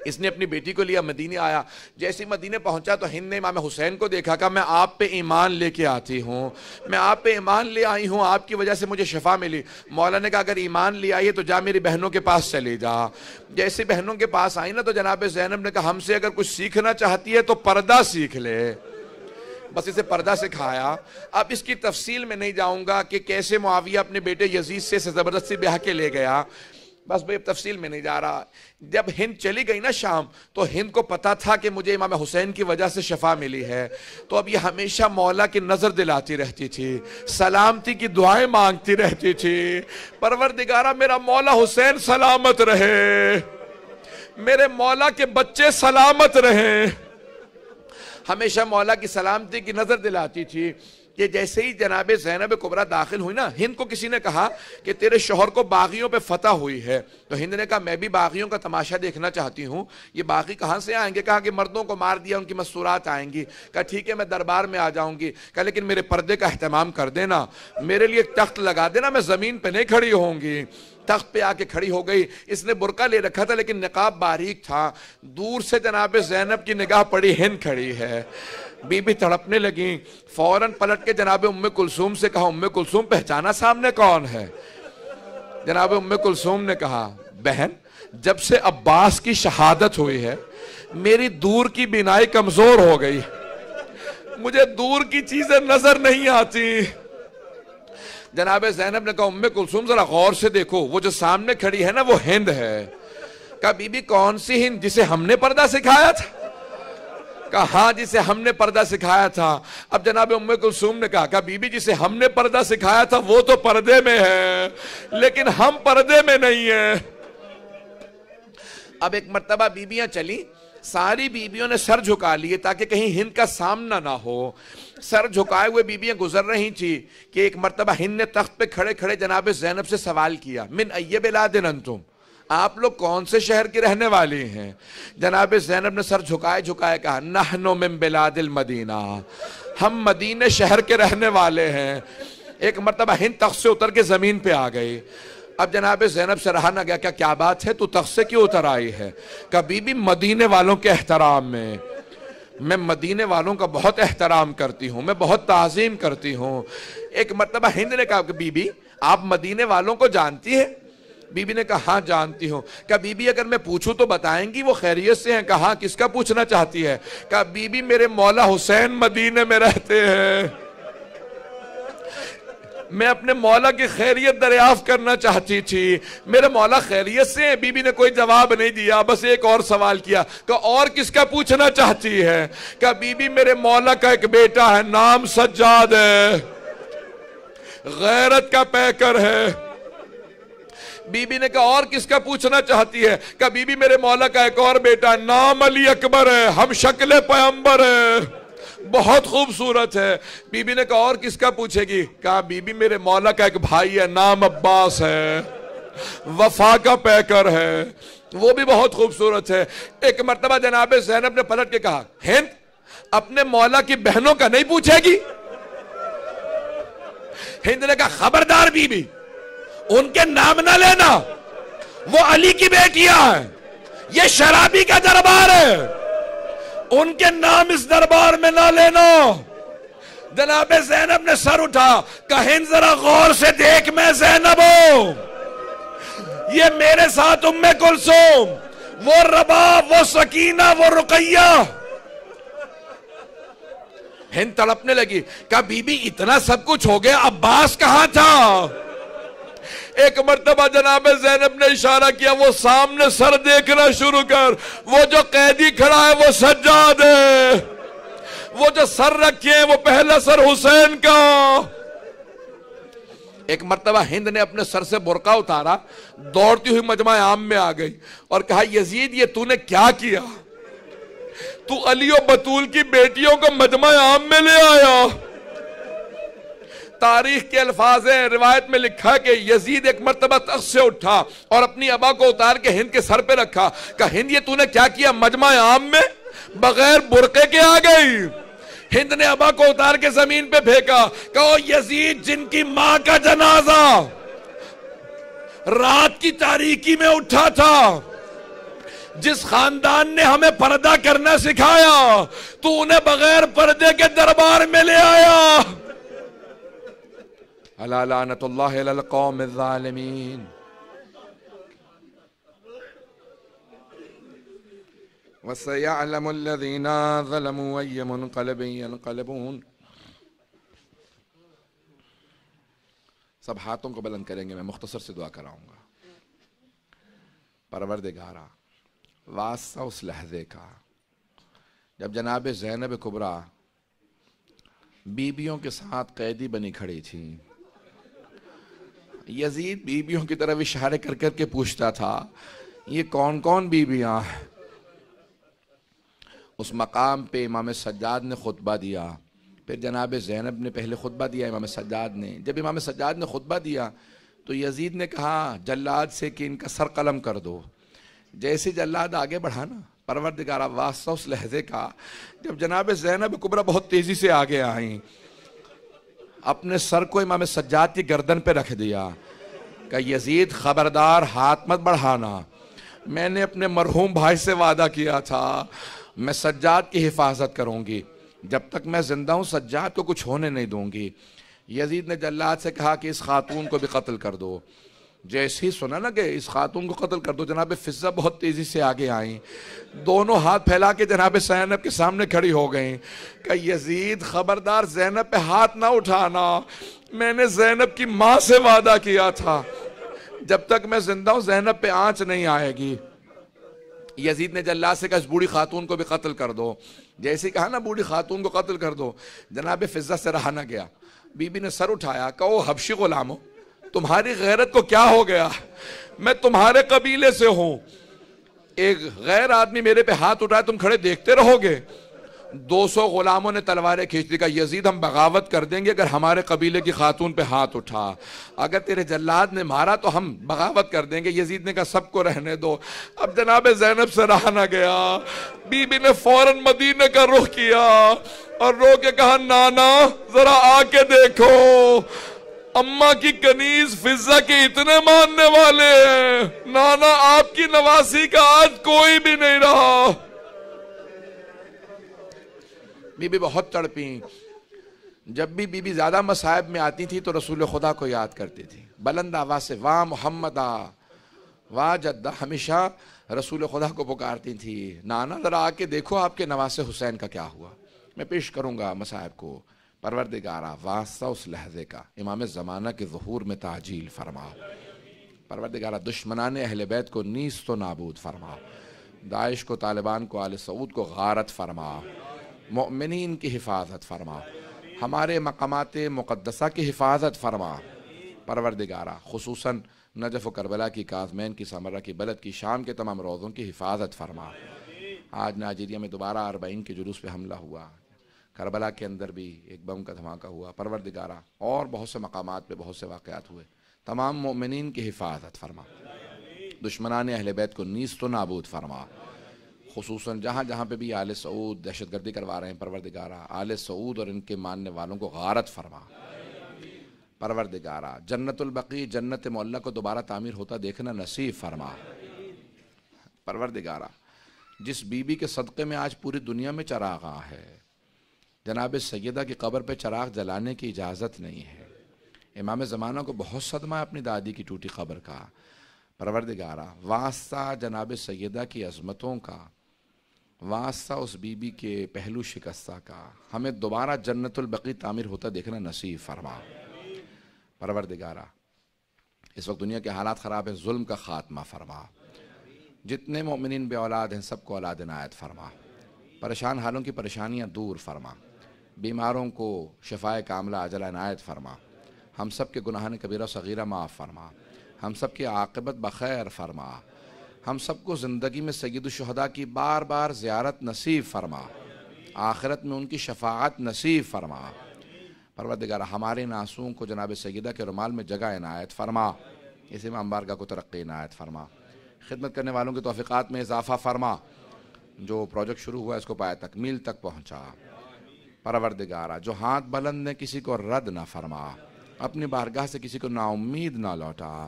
اس نے اپنی بیٹی کو لیا، مدینے آیا، جیسے مدینے پہنچا تو ہند نے امام حسین کو دیکھا، کہا میں آپ پہ ایمان لے کے آتی ہوں، میں آپ پہ ایمان لے آئی ہوں، آپ کی وجہ سے مجھے شفا ملی۔ مولا نے کہا اگر ایمان لے آئی ہے تو جا میری بہنوں کے پاس چلی جا۔ جیسے بہنوں کے پاس آئی نا تو جناب زینب نے کہا ہم سے اگر کچھ سیکھنا چاہتی ہے تو پردہ سیکھ لے، بس اسے پردہ سکھایا۔ اب اس کی تفصیل میں نہیں جاؤں گا کہ کیسے معاویہ اپنے بیٹے یزید سے زبردستی بیاہ کے لے گیا، بس بھئی تفصیل میں نہیں جا رہا۔ جب ہند چلی گئی نا شام، تو ہند کو پتا تھا کہ مجھے امام حسین کی وجہ سے شفا ملی ہے، تو اب یہ ہمیشہ مولا کی نظر دلاتی رہتی تھی، سلامتی کی دعائیں مانگتی رہتی تھی، پروردگارہ میرا مولا حسین سلامت رہے، میرے مولا کے بچے سلامت رہیں، ہمیشہ مولا کی سلامتی کی نظر دلاتی تھی۔ کہ جیسے ہی جناب زینب کبریٰ داخل ہوئی نا، ہند کو کسی نے کہا کہ تیرے شوہر کو باغیوں پہ فتح ہوئی ہے، تو ہند نے کہا میں بھی باغیوں کا تماشا دیکھنا چاہتی ہوں۔ یہ باغی کہاں سے آئیں گے؟ کہا کہ مردوں کو مار دیا، ان کی مستورات آئیں گی۔ کہا ٹھیک ہے میں دربار میں آ جاؤں گی، کہا لیکن میرے پردے کا اہتمام کر دینا، میرے لیے ایک تخت لگا دینا، میں زمین پہ نہیں کھڑی ہوں گی۔ تخت پہ آ کے کھڑی ہو گئی، اس نے برقع لے رکھا تھا لیکن نقاب باریک تھا، دور سے جناب زینب کی نگاہ پڑی، ہند کھڑی ہے، بی بی تڑپنے لگیں، فوراً پلٹ کے جناب ام کلثوم سے کہا ام کلثوم پہچانا سامنے کون ہے؟ جناب ام کلثوم نے کہا بہن جب سے عباس کی شہادت ہوئی ہے میری دور کی بینائی کمزور ہو گئی، مجھے دور کی چیزیں نظر نہیں آتی۔ جناب زینب نے کہا ام کلثوم ذرا غور سے دیکھو، وہ جو سامنے کھڑی ہے نا وہ ہند ہے۔ کہا بی بی کون سی ہند؟ جسے ہم نے پردہ سکھایا تھا؟ کہا ہاں جسے ہم نے پردہ سکھایا تھا۔ اب جناب ام کلثوم نے کہا بی بی جسے ہم نے پردہ سکھایا تھا وہ تو پردے میں ہے لیکن ہم پردے میں نہیں ہیں۔ اب ایک مرتبہ بیبیاں چلی ساری بیویوں نے سر جھکا لیے تاکہ کہیں ہند کا سامنا نہ ہو. سر جھکائے ہوئے بیویاں گزر رہی تھی کہ ایک مرتبہ ہند نے تخت پہ کھڑے کھڑے جناب زینب سے سوال کیا, من ای بلاد انتم, آپ لوگ کون سے شہر کی رہنے والی ہیں؟ جناب زینب نے سر جھکائے جھکائے کہا, نحن من بلاد المدینہ, ہم مدینہ شہر کے رہنے والے ہیں. ایک مرتبہ ہند تخت سے اتر کے زمین پہ آ گئی. اب جناب زینب سے رہا نہ گیا, کیا بات ہے, تو تخت سے کیوں اتر آئی ہے؟ کہ بی بی مدینے والوں کے احترام میں مدینے والوں کا بہت احترام کرتی ہوں, میں بہت تعظیم کرتی ہوں. ایک مرتبہ ہند نے کہا کہ بی بی آپ مدینے والوں کو جانتی ہیں؟ بی بی نے کہا ہاں جانتی ہوں. کہا بی بی اگر میں پوچھوں تو بتائیں گی وہ خیریت سے ہیں؟ کہا کس کا پوچھنا چاہتی ہے؟ کہا بی بی میرے مولا حسین مدینے میں رہتے ہیں, میں اپنے مولا کی خیریت دریافت کرنا چاہتی تھی, میرے مولا خیریت سے ہیں؟ بی بی نے کوئی جواب نہیں دیا, بس ایک اور سوال کیا کہ اور کس کا پوچھنا چاہتی ہے؟ کہ بی بی میرے مولا کا ایک بیٹا ہے, نام سجاد ہے, غیرت کا پیکر ہے. بی بی نے کہا اور کس کا پوچھنا چاہتی ہے؟ کہ بی بی میرے مولا کا ایک اور بیٹا ہے, نام علی اکبر ہے, ہم شکل پیغمبر ہے, بہت خوبصورت ہے. بی بی نے کہا اور کس کا پوچھے گی؟ کہا بی بی میرے مولا کا ایک بھائی ہے, نام عباس ہے, وفا کا پیکر ہے, وہ بھی بہت خوبصورت ہے. ایک مرتبہ جناب زینب نے پلٹ کے کہا, ہند اپنے مولا کی بہنوں کا نہیں پوچھے گی؟ ہند نے کہا خبردار بی بی, ان کے نام نہ لینا, وہ علی کی بیٹیاں ہیں, یہ شرابی کا دربار ہے, ان کے نام اس دربار میں نہ لینا. جناب زینب نے سر اٹھا, کہ ہند ذرا غور سے دیکھ, میں زینب ہوں, یہ میرے ساتھ ام کلثوم, وہ رباب, وہ سکینہ, وہ رقیہ. ہند تڑپنے لگی, کہ بی بی اتنا سب کچھ ہو گیا, عباس کہاں تھا؟ ایک مرتبہ جناب زینب نے اشارہ کیا, وہ سامنے سر دیکھنا شروع کر, وہ جو قیدی کھڑا ہے وہ سجاد ہے, وہ جو سر رکھے ہیں وہ پہلا سر حسین کا. ایک مرتبہ ہند نے اپنے سر سے برقع اتارا, دوڑتی ہوئی مجمع عام میں آ گئی اور کہا, یزید یہ تو نے کیا کیا؟ تو علی و بطول کی بیٹیوں کو مجمع عام میں لے آیا. تاریخ کے الفاظ ہیں, روایت میں لکھا کہ یزید ایک مرتبہ تخت سے اٹھا اور اپنی ابا کو اتار کے ہند کے سر پہ رکھا. کہا ہند یہ تو نے کیا کیا؟ مجمع عام میں بغیر برقعے کے آ گئی. ہند نے ابا کو اتار کے زمین پہ پھینکا, کہو یزید جن کی ماں کا جنازہ رات کی تاریکی میں اٹھا تھا, جس خاندان نے ہمیں پردہ کرنا سکھایا, تو انہیں بغیر پردے کے دربار میں لے آیا. الا لعنت اللہ علی القوم الظالمین. وَسَيَعْلَمُ الَّذِينَ ظَلَمُوا أَيَّ مُنْقَلَبٍ يَنْقَلِبُونَ. سب ہاتھوں کو بلند کریں گے, میں مختصر سے دعا کراؤں گا. پروردگارا, واسطہ اس لحظے کا جب جناب زینب کبریٰ بیبیوں کے ساتھ قیدی بنی کھڑی تھی, یزید بیبیوں کی طرف اشارے کر کر کے پوچھتا تھا, یہ کون کون بیبیاں ہیں؟ اس مقام پہ امام سجاد نے خطبہ دیا, پھر جناب زینب نے پہلے خطبہ دیا امام سجاد نے. جب امام سجاد نے خطبہ دیا تو یزید نے کہا جلاد سے کہ ان کا سر قلم کر دو. جیسے جلاد آگے بڑھا نا, پروردگارا واسطہ اس لحظے کا جب جناب زینب کبریٰ بہت تیزی سے آگے آئیں, اپنے سر کو امام سجاد کی گردن پہ رکھ دیا کہ یزید خبردار ہاتھ مت بڑھانا, میں نے اپنے مرحوم بھائی سے وعدہ کیا تھا میں سجاد کی حفاظت کروں گی, جب تک میں زندہ ہوں سجاد کو کچھ ہونے نہیں دوں گی. یزید نے جلاد سے کہا کہ اس خاتون کو بھی قتل کر دو. جیسے ہی سنا نا کہ اس خاتون کو قتل کر دو, جناب فضہ بہت تیزی سے آگے آئیں, دونوں ہاتھ پھیلا کے جناب زینب کے سامنے کھڑی ہو گئیں کہ یزید خبردار زینب پہ ہاتھ نہ اٹھانا, میں نے زینب کی ماں سے وعدہ کیا تھا جب تک میں زندہ ہوں زینب پہ آنچ نہیں آئے گی. یزید نے جلاد سے کہا اس بوڑھی خاتون کو بھی قتل کر دو. جیسے کہا نا بوڑھی خاتون کو قتل کر دو, جناب فضہ سے رہا نہ گیا. بی بی نے سر اٹھایا, کہو حبشی غلامو تمہاری غیرت کو کیا ہو گیا, میں تمہارے قبیلے سے ہوں, ایک غیر آدمی میرے پہ ہاتھ اٹھائے تم کھڑے دیکھتے رہو گے؟ 200 غلاموں نے تلواریں کھینچ دی، کہا یزید ہم بغاوت کر دیں گے اگر ہمارے قبیلے کی خاتون پہ ہاتھ اٹھا، اگر تیرے جلاد نے مارا تو ہم بغاوت کر دیں گے۔ یزید نے کہا سب کو رہنے دو۔ اب جناب زینب سے رہا نہ گیا، بی بی نے فوراً مدینے کا رخ کیا اور رو کے کہا نانا ذرا آ کے دیکھو، اماں کی کنیز فضہ کے اتنے ماننے والے ہیں، نانا آپ کی نواسی کا آج کوئی بھی نہیں رہا۔ بی بی بہت تڑپیں۔ جب بھی بی بی زیادہ مصائب میں آتی تھی تو رسول خدا کو یاد کرتی تھی، بلند آواز سے واہ محمدہ واہ جدہ، ہمیشہ رسول خدا کو پکارتی تھی، نانا ذرا آ کے دیکھو آپ کے نواسے حسین کا کیا ہوا، میں پیش کروں گا مصائب کو۔ پروردگارہ واسطہ اس لحظے کا امام زمانہ کے ظہور میں تعجیل فرما، پروردگارہ دشمنان اہل بیت کو نیست و نابود فرما، داعش کو، طالبان کو، آل سعود کو غارت فرما، مؤمنین کی حفاظت فرما، ہمارے مقامات مقدسہ کی حفاظت فرما پروردگارہ، خصوصاً نجف و کربلا کی، کاظمین کی، سمرہ کی، بلد کی، شام کے تمام روضوں کی حفاظت فرما۔ آج نائجیریا میں دوبارہ 40 کے جلوس پہ حملہ ہوا، کربلا کے اندر بھی ایک بم کا دھماکہ ہوا، پروردگارہ اور بہت سے مقامات پہ بہت سے واقعات ہوئے، تمام مومنین کی حفاظت فرما، دشمنان اہل بیت کو نیست و نابود فرما، خصوصاً جہاں جہاں پہ بھی آل سعود دہشت گردی کروا رہے ہیں پروردگارہ، آل سعود اور ان کے ماننے والوں کو غارت فرما پروردگارہ، جنت البقیع جنت معلیٰ کو دوبارہ تعمیر ہوتا دیکھنا نصیب فرما پروردگارہ، جس بی بی کے صدقے میں آج پوری دنیا میں چراغ ہے، جناب سیدہ کی قبر پہ چراغ جلانے کی اجازت نہیں ہے، امام زمانہ کو بہت صدمہ ہے اپنی دادی کی ٹوٹی قبر کا، پروردگارہ واسطہ جناب سیدہ کی عظمتوں کا، واسطہ اس بی بی کے پہلو شکستہ کا، ہمیں دوبارہ جنت البقیع تعمیر ہوتا دیکھنا نصیب فرما پروردگارہ، اس وقت دنیا کے حالات خراب ہیں، ظلم کا خاتمہ فرما، جتنے مومنین بے اولاد ہیں سب کو اولاد عنایت فرما، پریشان حالوں کی پریشانیاں دور فرما، بیماروں کو شفائے کاملہ عاجلہ عنایت فرما، ہم سب کے گناہان کبیرہ و صغیرہ معاف فرما، ہم سب کی عاقبت بخیر فرما، ہم سب کو زندگی میں سید الشہداء کی بار بار زیارت نصیب فرما، آخرت میں ان کی شفاعت نصیب فرما پروردگارہ، ہمارے ناسوں کو جناب سیدہ کے رومال میں جگہ عنایت فرما، اس امام بارگاہ کو ترقی عنایت فرما، خدمت کرنے والوں کے توفیقات میں اضافہ فرما، جو پروجیکٹ شروع ہوا اس کو پائے تکمیل تک پہنچا پروردگارہ، جو ہاتھ بلند نے کسی کو رد نہ فرما، اپنی بارگاہ سے کسی کو نا امید نہ لوٹا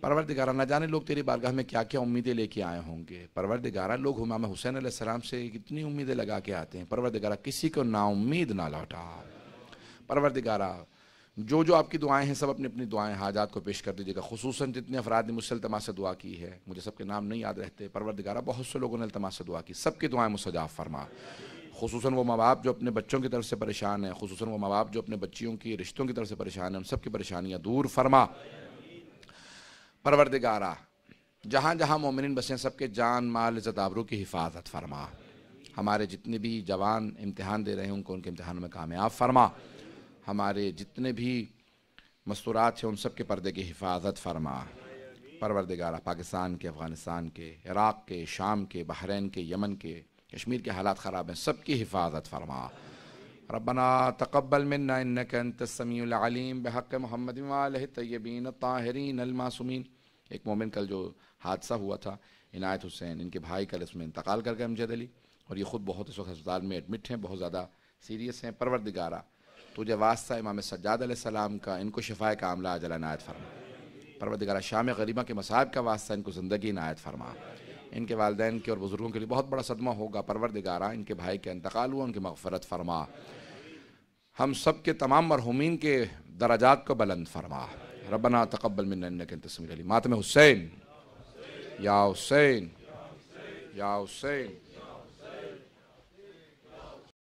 پروردگارہ، نہ جانے لوگ تیری بارگاہ میں کیا کیا امیدیں لے کے آئے ہوں گے پروردگارہ، لوگ امام حسین علیہ السلام سے کتنی امیدیں لگا کے آتے ہیں پروردگارہ، کسی کو نا امید نہ لوٹا پروردگارہ، جو جو آپ کی دعائیں ہیں سب اپنی اپنی دعائیں حاجات کو پیش کر دیجیے گا، خصوصاً جتنے افراد نے مجھ سے التماس سے دعا کی ہے، مجھے سب کے نام نہیں یاد رہتے پروردگارہ، بہت سے لوگوں نے التماس سے دعا کی، سب کی دعائیں مستجاب فرما، خصوصاً وہ ماں باپ جو اپنے بچوں کی طرف سے پریشان ہیں، خصوصاً وہ ماں باپ جو اپنے بچیوں کی رشتوں کی طرف سے پریشان ہیں، ان سب کی پریشانیاں دور فرما پروردگارہ، جہاں جہاں مومنین بسیں سب کے جان مال عزت آبرو کی حفاظت فرما، ہمارے جتنے بھی جوان امتحان دے رہے ہیں ان کو ان کے امتحانوں میں کامیاب فرما، ہمارے جتنے بھی مستورات ہیں ان سب کے پردے کی حفاظت فرما پروردگارہ، پاکستان کے، افغانستان کے، عراق کے، شام کے، بحرین کے، یمن کے، کشمیر کے حالات خراب ہیں، سب کی حفاظت فرما ربنا تقبل منا انک انت السمیع العلیم بحق محمد وآلہ الطیبین الطاہرین المعصومین۔ ایک مومن کل جو حادثہ ہوا تھا عنایت حسین، ان کے بھائی کل اس میں انتقال کر گئے امجد علی، اور یہ خود بہت اس وقت ہسپتال میں ایڈمٹ ہیں، بہت زیادہ سیریس ہیں پروردگارہ، تجھے واسطہ امام سجاد علیہ السلام کا ان کو شفائے کاملہ عاجل عنایت فرما پروردگارہ، شام غریبہ کے مصائب کا واسطہ ان کو زندگی عنایت فرما، ان کے والدین کے اور بزرگوں کے لیے بہت بڑا صدمہ ہوگا پروردگارہ، ان کے بھائی کا انتقال ہوا، ان کی مغفرت فرما، ہم سب کے تمام مرحومین کے درجات کو بلند فرما ربنا تقبل منا انک انت السمیع العلیم۔ ماتم حسین یا حسین یا حسین۔